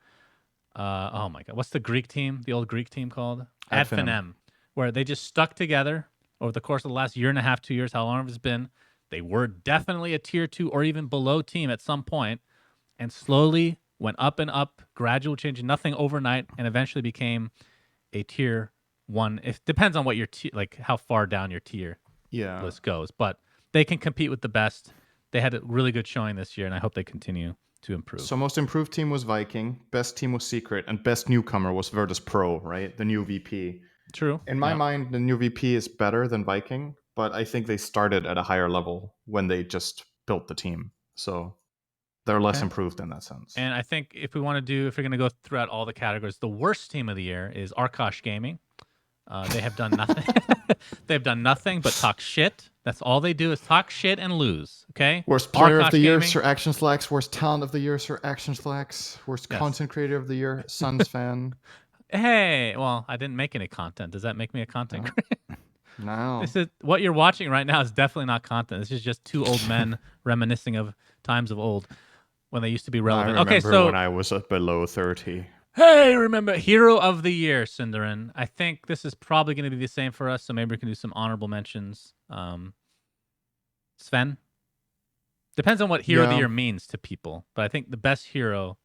oh my god, what's the Greek team, the old Greek team called Adfinem, where they just stuck together over the course of the last year and a half, 2 years, how long it's been. They were definitely a tier 2 or even below team at some point, and slowly went up and up, gradual change, nothing overnight, and eventually became a tier 1. It depends on what your like how far down your tier
Yeah.
list goes, but they can compete with the best. They had a really good showing this year, and I hope they continue to improve.
So most improved team was Viking, best team was Secret, and best newcomer was Virtus Pro, right? The new VP.
True.
In my
Yeah.
mind, the new VP is better than Viking, but I think they started at a higher level when they just built the team. So they're less
Okay.
improved in that sense.
And I think if we're going to go throughout all the categories, the worst team of the year is Arkosh Gaming. They have done nothing. They've done nothing but talk shit. That's all they do is talk shit and lose. Okay.
Worst player
Arkosh
of the year,
Gaming.
Sir Action Slacks. Worst talent of the year, Sir Action Slacks. Worst
Yes.
content creator of the year, SUNSfan.
Hey, well, I didn't make any content. Does that make me a content creator?
No.
This is what you're watching right now is definitely not content. This is just two old men reminiscing of times of old when they used to be
I
relevant.
remember
Okay, so
when I was below 30.
hey, remember Hero of the Year, Cinderin. I think this is probably going to be the same for us, so maybe we can do some honorable mentions. Sven? Depends on what Hero of the
Yeah.
Year means to people, but I think the best hero,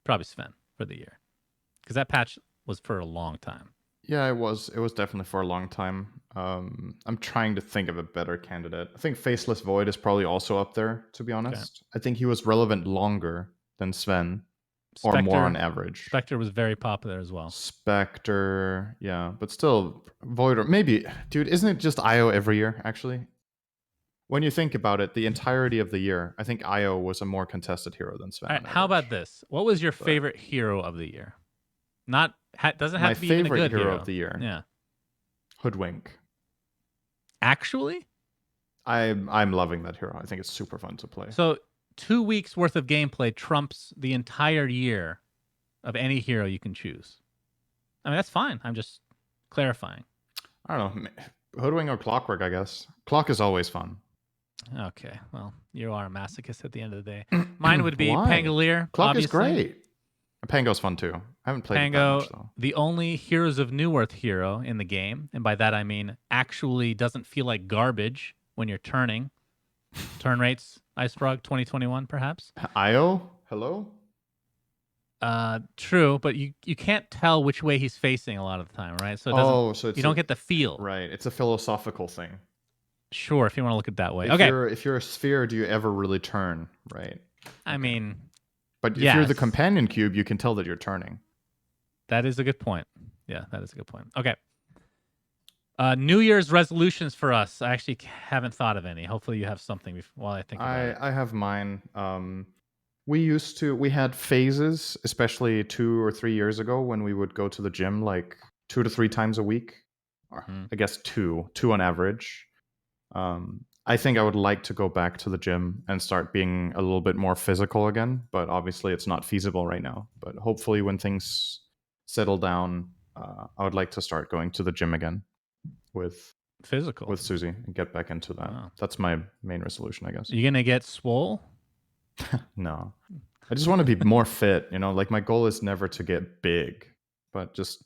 probably Sven for the year. Because that patch was for a long time.
Yeah, it was. It was definitely for a long time. I'm trying to think of a better candidate. I think Faceless Void is probably also up there, to be honest. I think he was relevant longer than Sven, or more on average.
Spectre was very popular as well.
Spectre, yeah, but still, Void, or maybe, dude, isn't it just IO every year, actually? When you think about it, the entirety of the year, I think IO was a more contested hero than Sven.
All right,
on
how
average.
about this? What was your favorite hero of the year? Not doesn't have
My
to be even a
favorite
good
hero of the year?
Yeah.
Hoodwink.
Actually?
I'm loving that hero. I think it's super fun to play.
So 2 weeks worth of gameplay trumps the entire year of any hero you can choose. I mean, that's fine. I'm just clarifying.
I don't know. Hoodwink or Clockwork, I guess. Clock is always fun.
Okay. Well, you are a masochist at the end of the day. Mine would be
Why?
Pangolier.
Clock
obviously.
is great. Pango's fun too. I haven't played it that
Pango,
much though.
the only Heroes of Newerth hero in the game, and by that I mean actually doesn't feel like garbage when you're turning. Turn rates, Ice Frog 2021, perhaps.
IO? Hello?
True, but you can't tell which way he's facing a lot of the time, right? So it doesn't.
So it's
you don't get the feel.
Right. It's a philosophical thing.
Sure, if you want to look at it that way.
If
Okay.
you're a sphere, do you ever really turn? Right.
I mean,
But if you're the
yes.
companion cube, you can tell that you're turning.
That is a good point. Yeah, that is a good point. Okay. New Year's resolutions for us. I actually haven't thought of any. Hopefully you have something while I think about it.
I have mine. We had phases, especially 2 or 3 years ago when we would go to the gym like 2 to 3 times a week. Or I guess two on average. I think I would like to go back to the gym and start being a little bit more physical again, but obviously it's not feasible right now. But hopefully when things settle down, I would like to start going to the gym again with
Physical.
with Susie and get back into that.
Wow.
That's my main resolution, I guess.
You gonna get swole?
No. I just want to be more fit, like my goal is never to get big, but just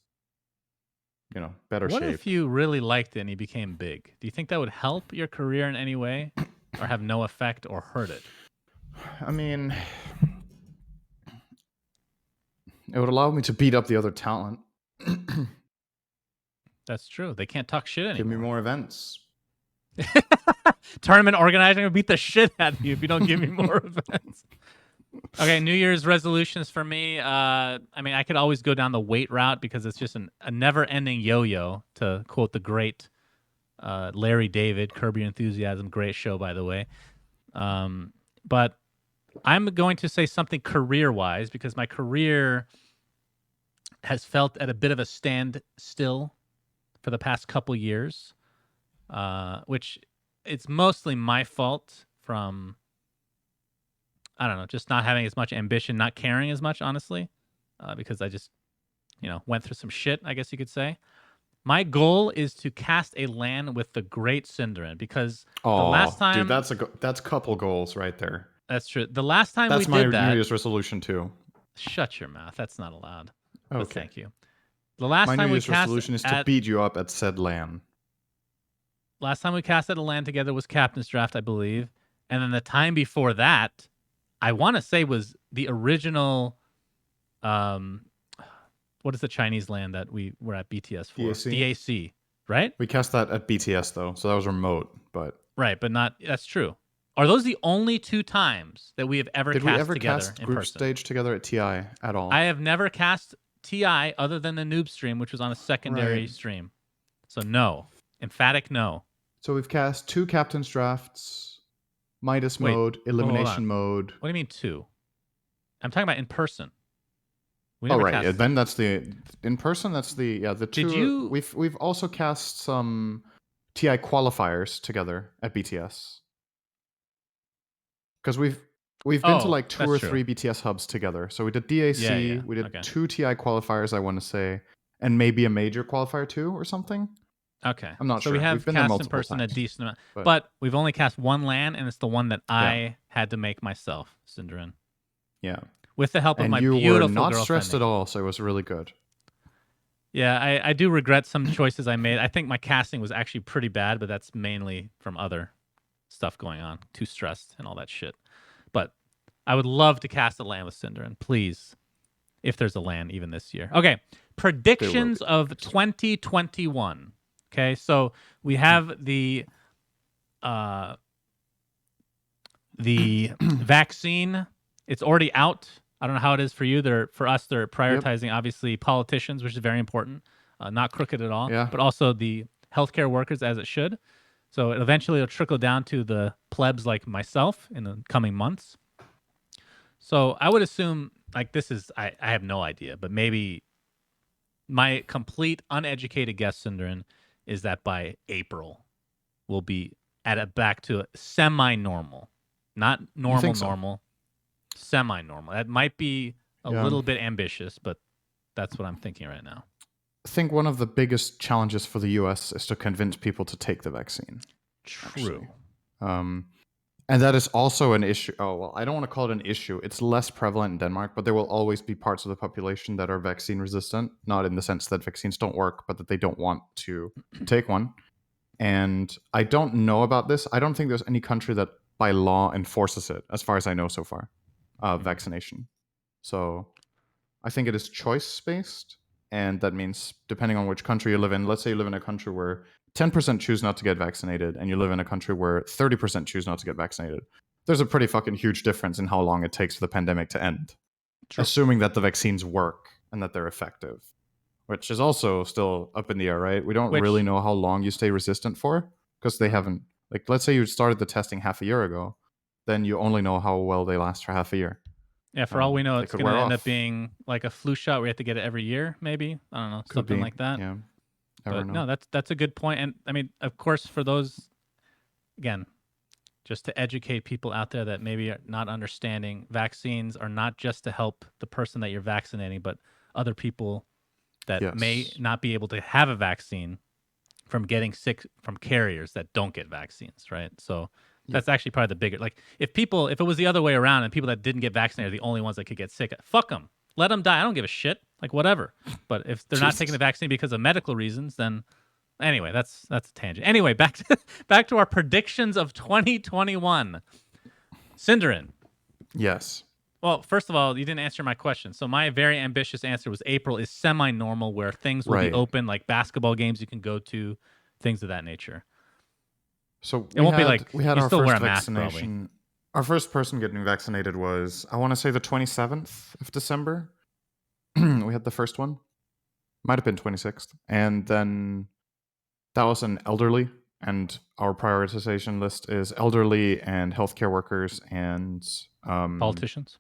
better
What
shape.
if you really liked it and you became big? Do you think that would help your career in any way or have no effect or hurt it?
I mean, it would allow me to beat up the other talent.
That's true. They can't talk shit anymore.
Give me more events.
Tournament organizing will beat the shit out of you if you don't give me more events. Okay, New Year's resolutions for me. I mean, I could always go down the weight route because it's just a never-ending yo-yo, to quote the great Larry David, Curb Your Enthusiasm. Great show, by the way. But I'm going to say something career-wise because my career has felt at a bit of a standstill for the past couple years, which it's mostly my fault from, I don't know, just not having as much ambition, not caring as much, honestly, because I just, went through some shit, I guess you could say. My goal is to cast a LAN with the great Synderin because the last time...
Dude, that's couple goals right there.
That's true. The last time
that's
we did that...
That's my New Year's resolution too.
Shut your mouth. That's not allowed.
Okay.
But thank you. The last
my
time
New
we
Year's resolution is to beat you up at said LAN.
Last time we casted a LAN together was Captain's Draft, I believe. And then the time before that, I want to say was the original... what is the Chinese LAN that we were at BTS for? DAC, right?
We cast that at BTS though, so that was remote, but...
Right, but not... That's true. Are those the only two times that we have ever cast together in person? Did we ever cast
group stage together at TI at all?
I have never cast TI other than the noob stream, which was on a secondary stream. So no. Emphatic no.
So we've cast 2 Captain's Drafts, Midas mode, Elimination mode.
What do you mean 2? I'm talking about in person.
Right. Then that's the... In person, that's the... Yeah, the 2...
Did you...
We've also cast some TI qualifiers together at BTS. Because we've been to like 2 or 3 BTS hubs together. So we did DAC, we did 2 TI qualifiers, I want to say, and maybe a major qualifier too or something.
Okay.
I'm not sure.
So we have
we've been
cast in person a decent amount. But we've only cast one LAN, and it's the one that I had to make myself, Synderin.
Yeah.
With the help of my
beautiful
girlfriend.
And you were not stressed at all, so it was really good.
Yeah, I do regret some choices I made. I think my casting was actually pretty bad, but that's mainly from other stuff going on. Too stressed and all that shit. But I would love to cast a LAN with Synderin, please. If there's a LAN even this year. Okay, predictions of 2021. Okay, so we have the vaccine. It's already out. I don't know how it is for you. For us, they're prioritizing obviously politicians, which is very important. Not crooked at all, but also the healthcare workers, as it should. So eventually it'll trickle down to the plebs like myself in the coming months. So I would assume, like, this is, I have no idea, but maybe my complete uneducated guess, Synderin, is that by April we'll be back to semi-normal. Not normal, semi-normal. That might be a little bit ambitious, but that's what I'm thinking right now.
I think one of the biggest challenges for the US is to convince people to take the vaccine.
True.
And that is also an issue. Oh, well, I don't want to call it an issue. It's less prevalent in Denmark, but there will always be parts of the population that are vaccine resistant, not in the sense that vaccines don't work, but that they don't want to take one. And I don't know about this. I don't think there's any country that by law enforces it, as far as I know so far, vaccination. So I think it is choice-based. And that means depending on which country you live in, let's say you live in a country where 10% choose not to get vaccinated and you live in a country where 30% choose not to get vaccinated, there's a pretty fucking huge difference in how long it takes for the pandemic to end. True. Assuming that the vaccines work and that they're effective, which is also still up in the air, right? We don't really know how long you stay resistant for because they haven't, like, let's say you started the testing half a year ago, then you only know how well they last for half a year.
Yeah, for all we know, it's going to end up being like a flu shot where you have to get it every year, maybe. I don't know, something like that.
Yeah.
But no, that's a good point. And I mean, of course, for those, again, just to educate people out there that maybe are not understanding, vaccines are not just to help the person that you're vaccinating, but other people that may not be able to have a vaccine from getting sick from carriers that don't get vaccines, right? So
Yeah.
that's actually probably the bigger. Like if it was the other way around and people that didn't get vaccinated are the only ones that could get sick, fuck them, let them die. I don't give a shit. Like whatever. But if they're not taking
Jesus.
the vaccine because of medical reasons, then anyway, that's a tangent. Anyway, back to our predictions of 2021. Cinderin.
Yes.
Well, first of all, you didn't answer my question. So my very ambitious answer was April is semi-normal, where things will be
Right.
open, like basketball games you can go to, things of that nature.
So
It won't be like
we had
you
our
still wear
first
a mask, probably.
vaccination. Our first person getting vaccinated was, I want to say, the 27th of December. We had the first one. Might have been 26th. And then that was an elderly. And our prioritization list is elderly and healthcare workers and
Politicians.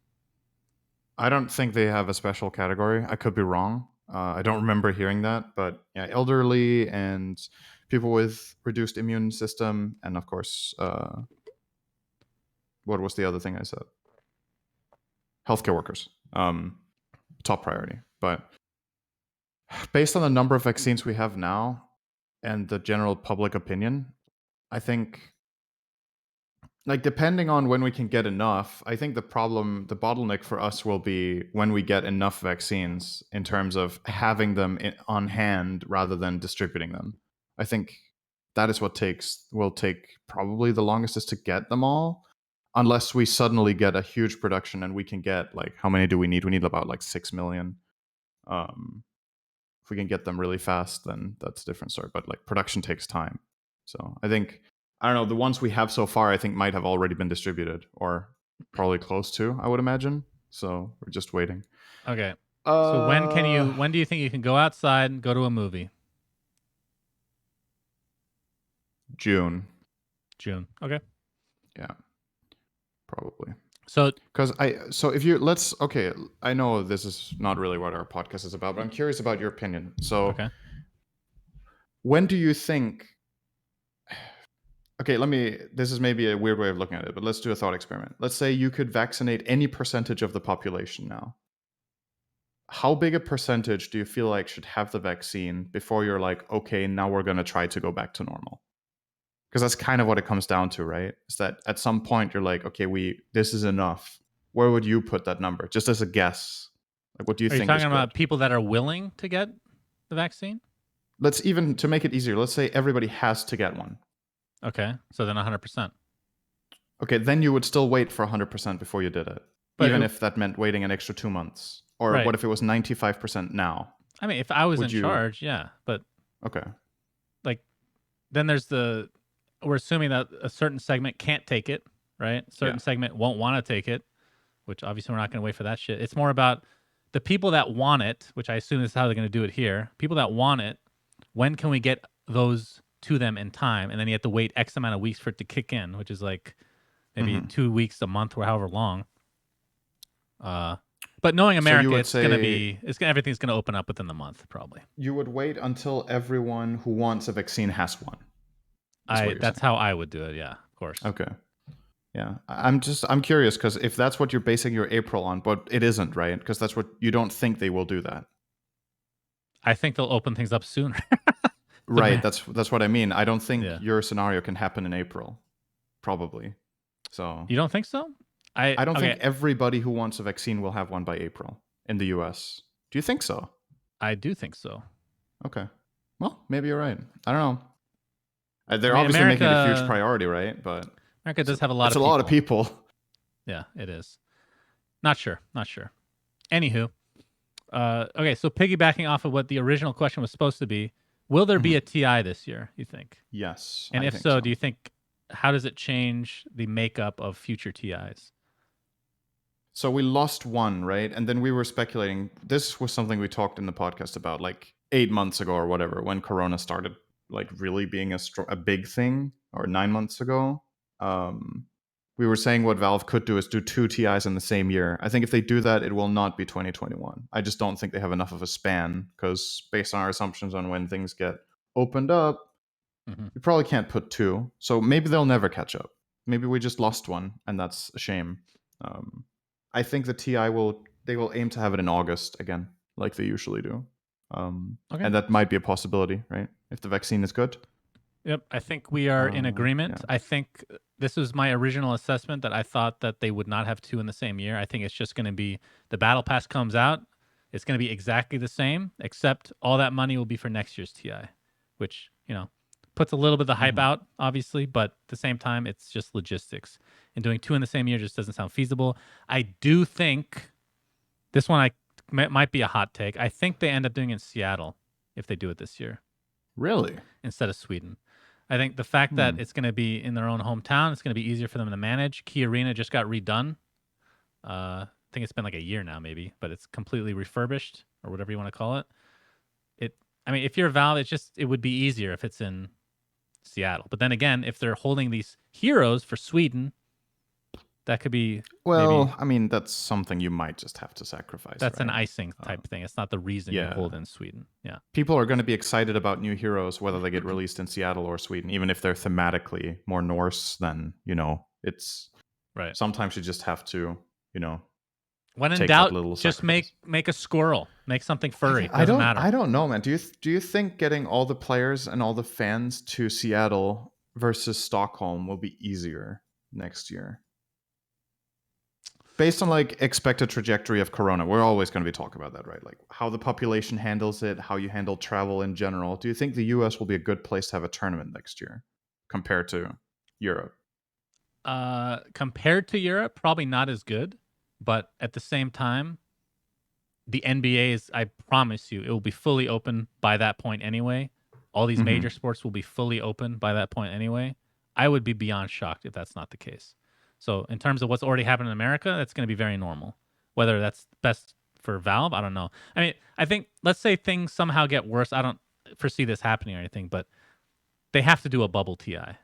I don't think they have a special category. I could be wrong. I don't remember hearing that, but yeah, elderly and people with reduced immune system, and of course, what was the other thing I said? Healthcare workers, top priority. But based on the number of vaccines we have now and the general public opinion, I think, like, depending on when we can get enough, I think the bottleneck for us will be when we get enough vaccines in terms of having them on hand rather than distributing them. I think that is what will take probably the longest, is to get them all, unless we suddenly get a huge production and we can get, like, how many do we need? We need about like 6 million. If we can get them really fast, then that's a different story. But like, production takes time. So I think, I don't know, the ones we have so far, I think might have already been distributed or probably close to, I would imagine. So we're just waiting.
Okay. So when do you think you can go outside and go to a movie?
June.
June. Okay.
Yeah, probably.
So
Okay, I know this is not really what our podcast is about, but I'm curious about your opinion. So
okay.
when do you think, okay, this is maybe a weird way of looking at it, but let's do a thought experiment. Let's say you could vaccinate any percentage of the population now. How big a percentage do you feel like should have the vaccine before you're like, okay, now we're going to try to go back to normal? Because that's kind of what it comes down to, right? Is that at some point you're like, okay, this is enough. Where would you put that number? Just as a guess. Like, what do you
Are you
think is
talking
good?
about people that are willing to get the vaccine?
Let's, even to make it easier, let's say everybody has to get one.
Okay. So then 100%.
Okay, then you would still wait for 100% before you did it.
But
even if that meant waiting an extra 2 months. Or
right.
what if it was 95% now?
I mean, if I was in
Would you-
charge, yeah. But
Okay.
like, then there's we're assuming that a certain segment can't take it, right? Certain segment won't want to take it, which obviously we're not going to wait for that shit. It's more about the people that want it, which I assume is how they're going to do it here. People that want it, when can we get those to them in time? And then you have to wait X amount of weeks for it to kick in, which is like maybe 2 weeks, a month, or however long. But knowing America, everything's going to open up within the month, probably.
You would wait until everyone who wants a vaccine has one.
That's how I would do it. Yeah, of course.
Okay. Yeah, I'm curious, because if that's what you're basing your April on, but it isn't, right? Because that's what you don't think they will do that.
I think they'll open things up sooner.
Right. That's what I mean. I don't think
Yeah.
your scenario can happen in April, probably. So
you don't think so?
I don't think everybody who wants a vaccine will have one by April in the US. Do you think so?
I do think so.
Okay. Well, maybe you're right. I don't know. They're obviously making it a huge priority, right? But
America does have a lot
it's
of
a
people.
lot of people.
Yeah, it is. Not sure. Anywho, okay, so piggybacking off of what the original question was supposed to be, will there be a TI this year, you think?
Yes.
And if so, do you think, how does it change the makeup of future TIs?
So we lost one, right? And then we were speculating. This was something we talked in the podcast about like 8 months ago or whatever, when Corona started like really being a big thing, or 9 months ago. We were saying what Valve could do is do 2 TIs in the same year. I think if they do that, it will not be 2021. I just don't think they have enough of a span, because based on our assumptions on when things get opened up, you probably can't put 2. So maybe they'll never catch up. Maybe we just lost one, and that's a shame. I think the TI will aim to have it in August again, like they usually do. And that might be a possibility, right? if the vaccine is good.
Yep, I think we are in agreement.
Yeah.
I think this was my original assessment that I thought that they would not have 2 in the same year. I think it's just going to be the battle pass comes out, it's going to be exactly the same, except all that money will be for next year's TI, which, puts a little bit of the hype out, obviously, but at the same time, it's just logistics. And doing 2 in the same year just doesn't sound feasible. I do think this one might be a hot take. I think they end up doing it in Seattle if they do it this year.
Really?
Instead of Sweden. I think the fact that it's going to be in their own hometown, it's going to be easier for them to manage. Key Arena just got redone. I think it's been like a year now, maybe, but it's completely refurbished or whatever you want to call it. If you're Valve, it would be easier if it's in Seattle. But then again, if they're holding these heroes for Sweden, that could be
that's something you might just have to sacrifice.
That's
right?
an icing type thing. It's not the reason you hold in Sweden. Yeah.
People are going to be excited about new heroes, whether they get released in Seattle or Sweden, even if they're thematically more Norse than, it's
right.
Sometimes you just have to,
when in doubt, just make a squirrel, make something furry. Doesn't matter.
I don't know, man. Do you think getting all the players and all the fans to Seattle versus Stockholm will be easier next year? Based on expected trajectory of Corona, we're always going to be talking about that, right? Like how the population handles it, how you handle travel in general. Do you think the US will be a good place to have a tournament next year compared to Europe?
Compared to Europe, probably not as good. But at the same time, the NBA is, I promise you, it will be fully open by that point anyway. All these major sports will be fully open by that point anyway. I would be beyond shocked if that's not the case. So in terms of what's already happened in America, that's going to be very normal. Whether that's best for Valve, I don't know. I think, let's say things somehow get worse. I don't foresee this happening or anything, but they have to do a bubble TI,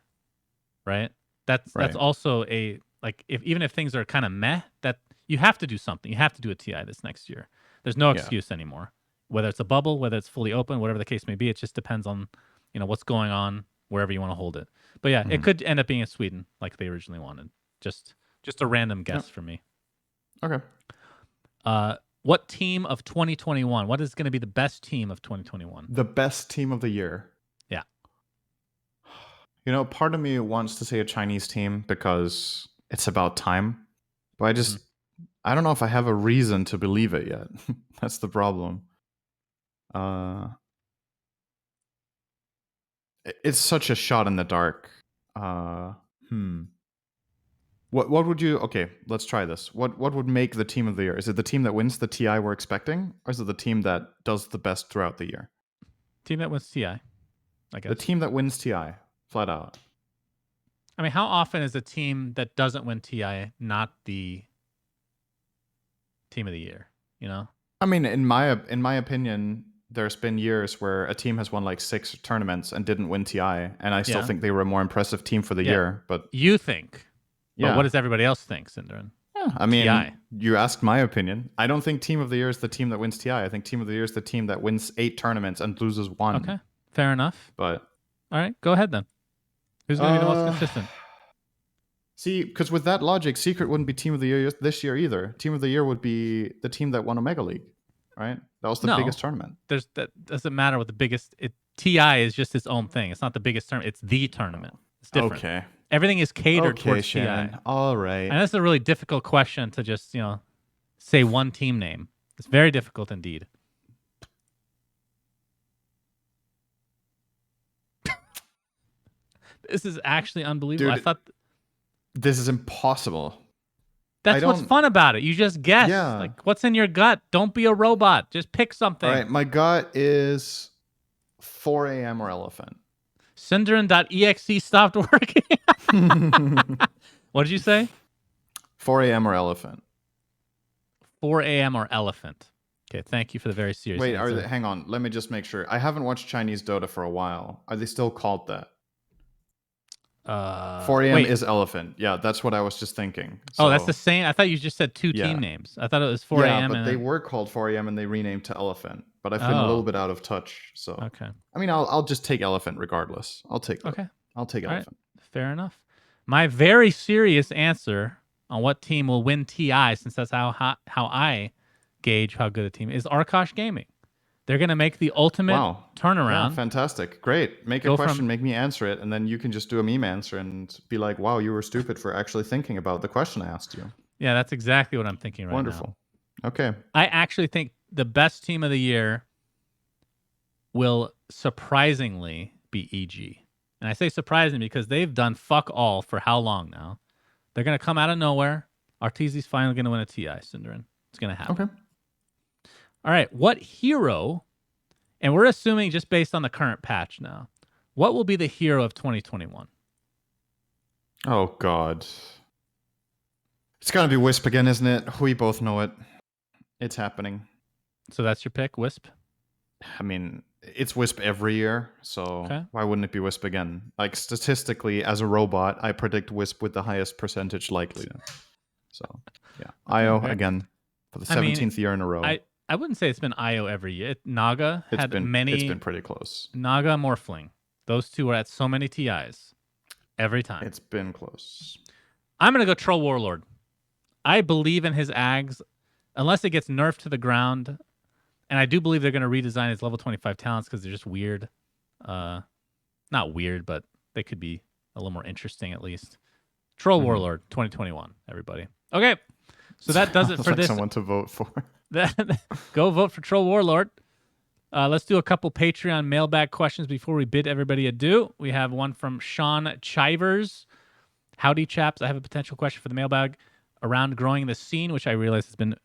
right? That's also even if things are kind of meh, that you have to do something. You have to do a TI this next year. There's no excuse anymore. Whether it's a bubble, whether it's fully open, whatever the case may be, it just depends on, what's going on wherever you want to hold it. But yeah, it could end up being in Sweden like they originally wanted. Just a random guess for me.
Okay.
What team of 2021? What is going to be the best team of 2021?
The best team of the year.
Yeah.
Part of me wants to say a Chinese team because it's about time. But I don't know if I have a reason to believe it yet. That's the problem. It's such a shot in the dark. What would you... Okay, let's try this. What would make the team of the year? Is it the team that wins the TI we're expecting? Or is it the team that does the best throughout the year?
Team that wins TI, I guess.
The team that wins TI, flat out.
How often is a team that doesn't win TI not the team of the year,
in my opinion, there's been years where a team has won 6 tournaments and didn't win TI, and I still think they were a more impressive team for the year. But
you think? But what does everybody else think, Synderen?
Yeah,
TI.
You asked my opinion. I don't think team of the year is the team that wins TI. I think team of the year is the team that wins 8 tournaments and loses 1.
Okay, fair enough.
But
all right, go ahead then. Who's going to be the most consistent?
See, because with that logic, Secret wouldn't be team of the year this year either. Team of the year would be the team that won Omega League, right? That was the biggest tournament.
That doesn't matter what the biggest... TI is just its own thing. It's not the biggest tournament. It's the tournament. It's different.
Okay.
Everything is catered towards
Shannon.
TI.
All right.
And that's a really difficult question to just, say one team name. It's very difficult indeed. This is actually unbelievable.
Dude,
I thought...
This is impossible.
That's what's fun about it. You just guess.
Yeah.
What's in your gut? Don't be a robot. Just pick something.
All right. My gut is 4 a.m. or Elephant.
Synderen.exe stopped working. What did you say?
4 a.m. or Elephant.
4 a.m. or Elephant. Okay, thank you for the very serious answer.
Hang on. Let me just make sure. I haven't watched Chinese Dota for a while. Are they still called that? 4 a.m. is Elephant. Yeah, that's what I was just thinking.
So, that's the same. I thought you just said 2 team names. I thought it was 4 a.m.
Yeah, but they were called 4 a.m. and they renamed to Elephant. But I've been a little bit out of touch. So
okay.
I'll just take Elephant regardless. I'll take that.
Okay.
I'll take Elephant.
Right. Fair enough. My very serious answer on what team will win TI, since that's how I gauge how good a team is, Arkosh Gaming. They're going to make the ultimate
Wow. Yeah,
turnaround.
fantastic. Great. Make a
Go
question,
from-
make me answer it, and then you can just do a meme answer and be like, wow, you were stupid for actually thinking about the question I asked you.
Yeah, that's exactly what I'm thinking right now.
Wonderful. Okay.
I actually think the best team of the year will surprisingly be EG. And I say surprising because they've done fuck all for how long now? They're going to come out of nowhere. Arteezy's finally going to win a TI, Cinderin. It's going to happen.
Okay.
All right. What hero, and we're assuming just based on the current patch now, what will be the hero of 2021?
Oh, God. It's got to be Wisp again, isn't it? We both know it. It's happening.
So that's your pick, Wisp?
I mean, it's Wisp every year, so why wouldn't it be Wisp again? Like, statistically, as a robot, I predict Wisp with the highest percentage likelihood. So, yeah. IO again for the 17th year in a row.
I wouldn't say it's been IO every year. Naga had many.
It's been pretty close.
Naga, Morphling. Those two were at so many TIs every time.
It's been close.
I'm going to go Troll Warlord. I believe in his ags, unless it gets nerfed to the ground. And I do believe they're going to redesign his level 25 talents because they're just weird. Not weird, but they could be a little more interesting at least. Troll Warlord 2021, everybody. Okay, so that does it for this.
Someone to vote for.
Go vote for Troll Warlord. Let's do a couple Patreon mailbag questions before we bid everybody adieu. We have one from Sean Chivers. Howdy, chaps. I have a potential question for the mailbag around growing the scene, which I realize has been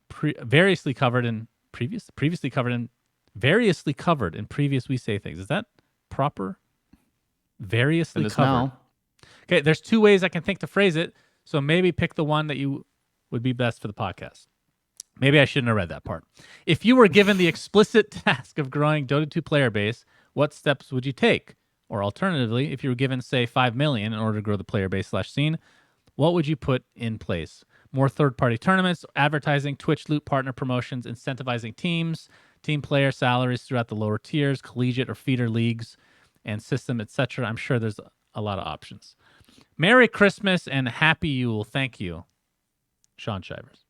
variously covered in previous We Say Things. Is that proper? Variously covered. Now. Okay, there's two ways I can think to phrase it, so maybe pick the one that you would be best for the podcast. Maybe I shouldn't have read that part. If you were given the explicit task of growing Dota 2 player base, what steps would you take? Or alternatively, if you were given, say, 5 million in order to grow the player base / scene, what would you put in place? More third-party tournaments, advertising, Twitch loot partner promotions, incentivizing teams, team player salaries throughout the lower tiers, collegiate or feeder leagues, and system, etc. I'm sure there's a lot of options. Merry Christmas and Happy Yule. Thank you, Sean Shivers.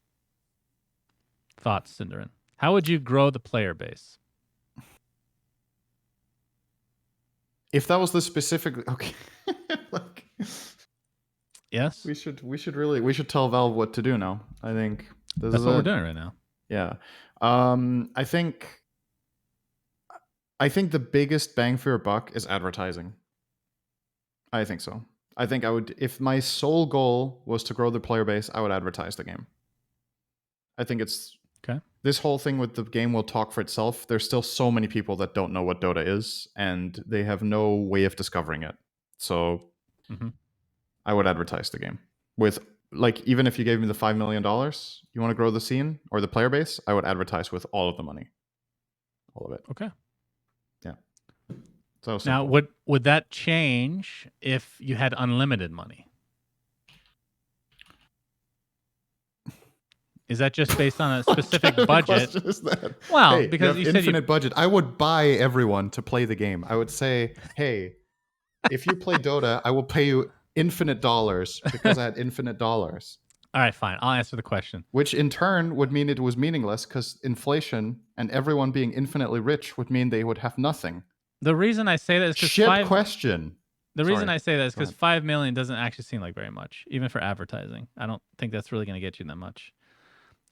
Thoughts, Cinderin? How would you grow the player base?
If that was the specific... Okay.
Yes.
We should tell Valve what to do now. I think
that's what we're doing right now.
Yeah. I think the biggest bang for your buck is advertising. I think so. I think I would, if my sole goal was to grow the player base, I would advertise the game. I think it's
okay.
This whole thing with the game will talk for itself. There's still so many people that don't know what Dota is, and they have no way of discovering it. So I would advertise the game with, like, even if you gave me the $5 million, you want to grow the scene or the player base, I would advertise with all of the money. All of it.
Okay.
Yeah. So
now, would that change if you had unlimited money? Is that just based on a specific budget?
Is that?
Well,
hey,
because you said
infinite budget. I would buy everyone to play the game. I would say, hey, if you play Dota, I will pay you infinite dollars because I had infinite dollars.
All right, fine. I'll answer the question.
Which in turn would mean it was meaningless because inflation and everyone being infinitely rich would mean they would have nothing.
The reason I say that is because reason I say that is because 5 million doesn't actually seem like very much, even for advertising. I don't think that's really going to get you that much.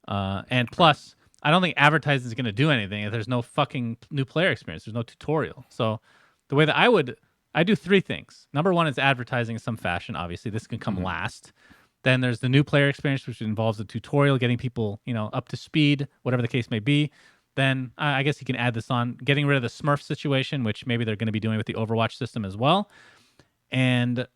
And plus, I don't think advertising is going to do anything if there's no fucking new player experience. There's no tutorial. So the way that I do three things. Number one is advertising in some fashion. Obviously, this can come last. Then there's the new player experience, which involves a tutorial, getting people, up to speed, whatever the case may be. Then I guess you can add this on, getting rid of the Smurf situation, which maybe they're going to be doing with the Overwatch system as well. And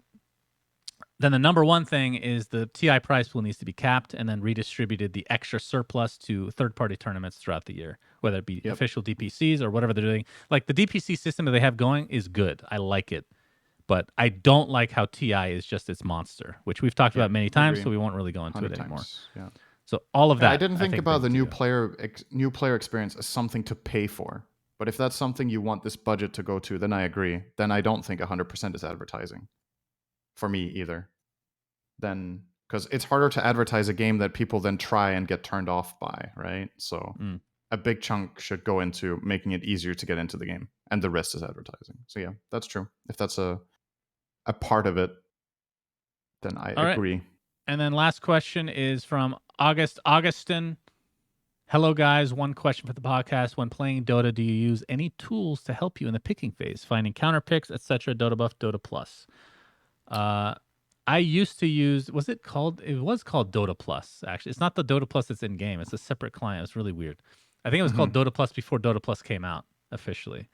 then the number one thing is the TI prize pool needs to be capped and then redistributed the extra surplus to third-party tournaments throughout the year, whether it be official DPCs or whatever they're doing. Like the DPC system that they have going is good. I like it. But I don't like how TI is just its monster, which we've talked about many times, so we won't really go into it anymore.
Yeah.
So all of that.
I didn't think about the new player experience as something to pay for. But if that's something you want this budget to go to, then I agree. Then I don't think 100% is advertising. For me either. Then, because it's harder to advertise a game that people then try and get turned off by, right? So a big chunk should go into making it easier to get into the game, and the rest is advertising. So yeah, that's true. If that's a part of it, then I
All right.
agree.
And then last question is from Augustin. Hello, guys. One question for the podcast. When playing Dota, do you use any tools to help you in the picking phase, finding counter picks, etc.? Dota Buff, Dota Plus. I used to use, was it called? It was called Dota Plus, actually. It's not the Dota Plus that's in game. It's a separate client. It's really weird. I think it was called Dota Plus before Dota Plus came out officially.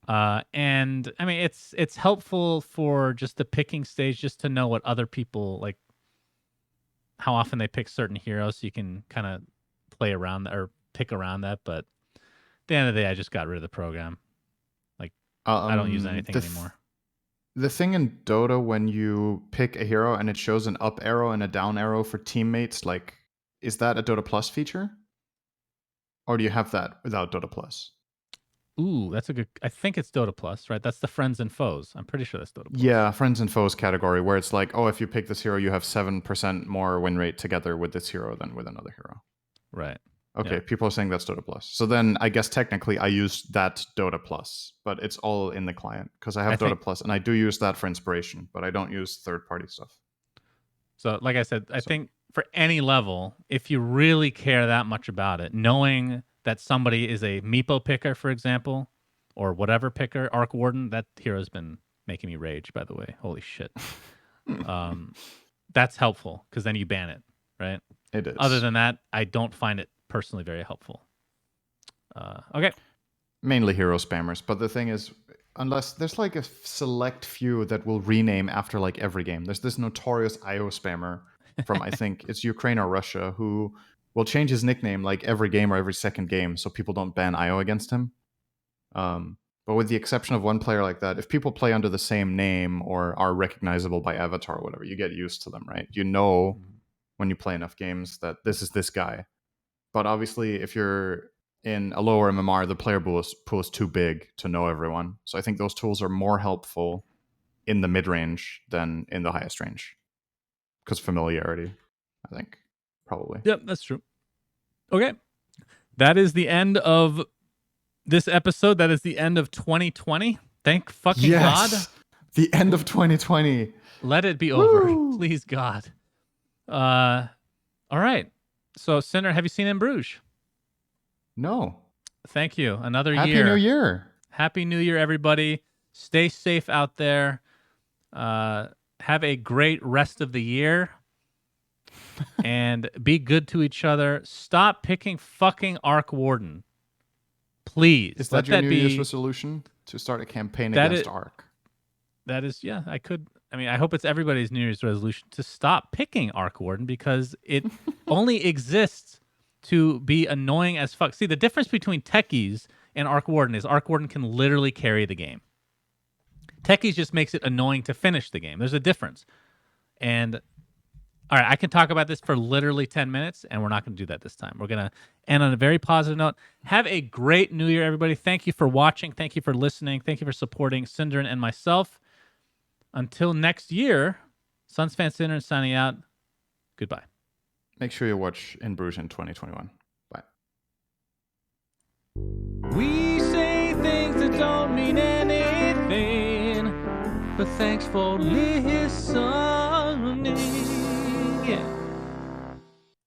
And I mean, it's helpful for just the picking stage, just to know what other people like, how often they pick certain heroes, so you can kind of play around or pick around that. But at the end of the day, I just got rid of the program. Like, I don't use anything anymore.
The thing in Dota, when you pick a hero and it shows an up arrow and a down arrow for teammates, like, is that a Dota Plus feature? Or do you have that without Dota Plus?
Ooh, that's a good. I think it's Dota Plus, right? That's the friends and foes. I'm pretty sure that's Dota Plus.
Yeah, friends and foes category, where it's like, oh, if you pick this hero, you have 7% more win rate together with this hero than with another hero.
Right.
Okay,
Yeah.
people are saying that's Dota Plus. So then I guess technically I use that Dota Plus, but it's all in the client because I have Dota Plus, and I do use that for inspiration, but I don't use third-party stuff.
So like I said, I think for any level, if you really care that much about it, knowing that somebody is a Meepo picker, for example, or whatever picker, Arc Warden, that hero's been making me rage, by the way. Holy shit. That's helpful because then you ban it, right?
It is.
Other than that, I don't find it personally very helpful. Okay.
Mainly hero spammers, but the thing is, unless there's like a select few that will rename after like every game. There's this notorious IO spammer from I think it's Ukraine or Russia who will change his nickname like every game or every second game so people don't ban IO against him. But with the exception of one player like that, if people play under the same name or are recognizable by avatar or whatever, you get used to them, right? You know when you play enough games that this is this guy. But obviously, if you're in a lower MMR, the player pool is too big to know everyone. So I think those tools are more helpful in the mid-range than in the highest range. Because familiarity, I think, probably.
Yep, that's true. Okay. That is the end of this episode. That is the end of 2020. Thank fucking God.
The end of 2020.
Let it be over. Please, God. All right. So, Cinder, have you seen In Bruges?
No.
Thank you. Another year.
Happy New Year.
Happy New Year, everybody. Stay safe out there. Have a great rest of the year. And be good to each other. Stop picking fucking Arc Warden. Please.
Is that your New Year's resolution? To start a campaign against Arc?
That is, yeah, I hope it's everybody's New Year's resolution to stop picking Arc Warden because it only exists to be annoying as fuck. See, the difference between Techies and Arc Warden is Arc Warden can literally carry the game. Techies just makes it annoying to finish the game. There's a difference. And all right, I can talk about this for literally 10 minutes, and we're not going to do that this time. We're going to end on a very positive note. Have a great New Year, everybody. Thank you for watching. Thank you for listening. Thank you for supporting Synderen and myself. Until next year, SUNSfan Synderen signing out. Goodbye.
Make sure you watch In Bruges in 2021. Bye.
We say things that don't mean anything, but thanks for listening.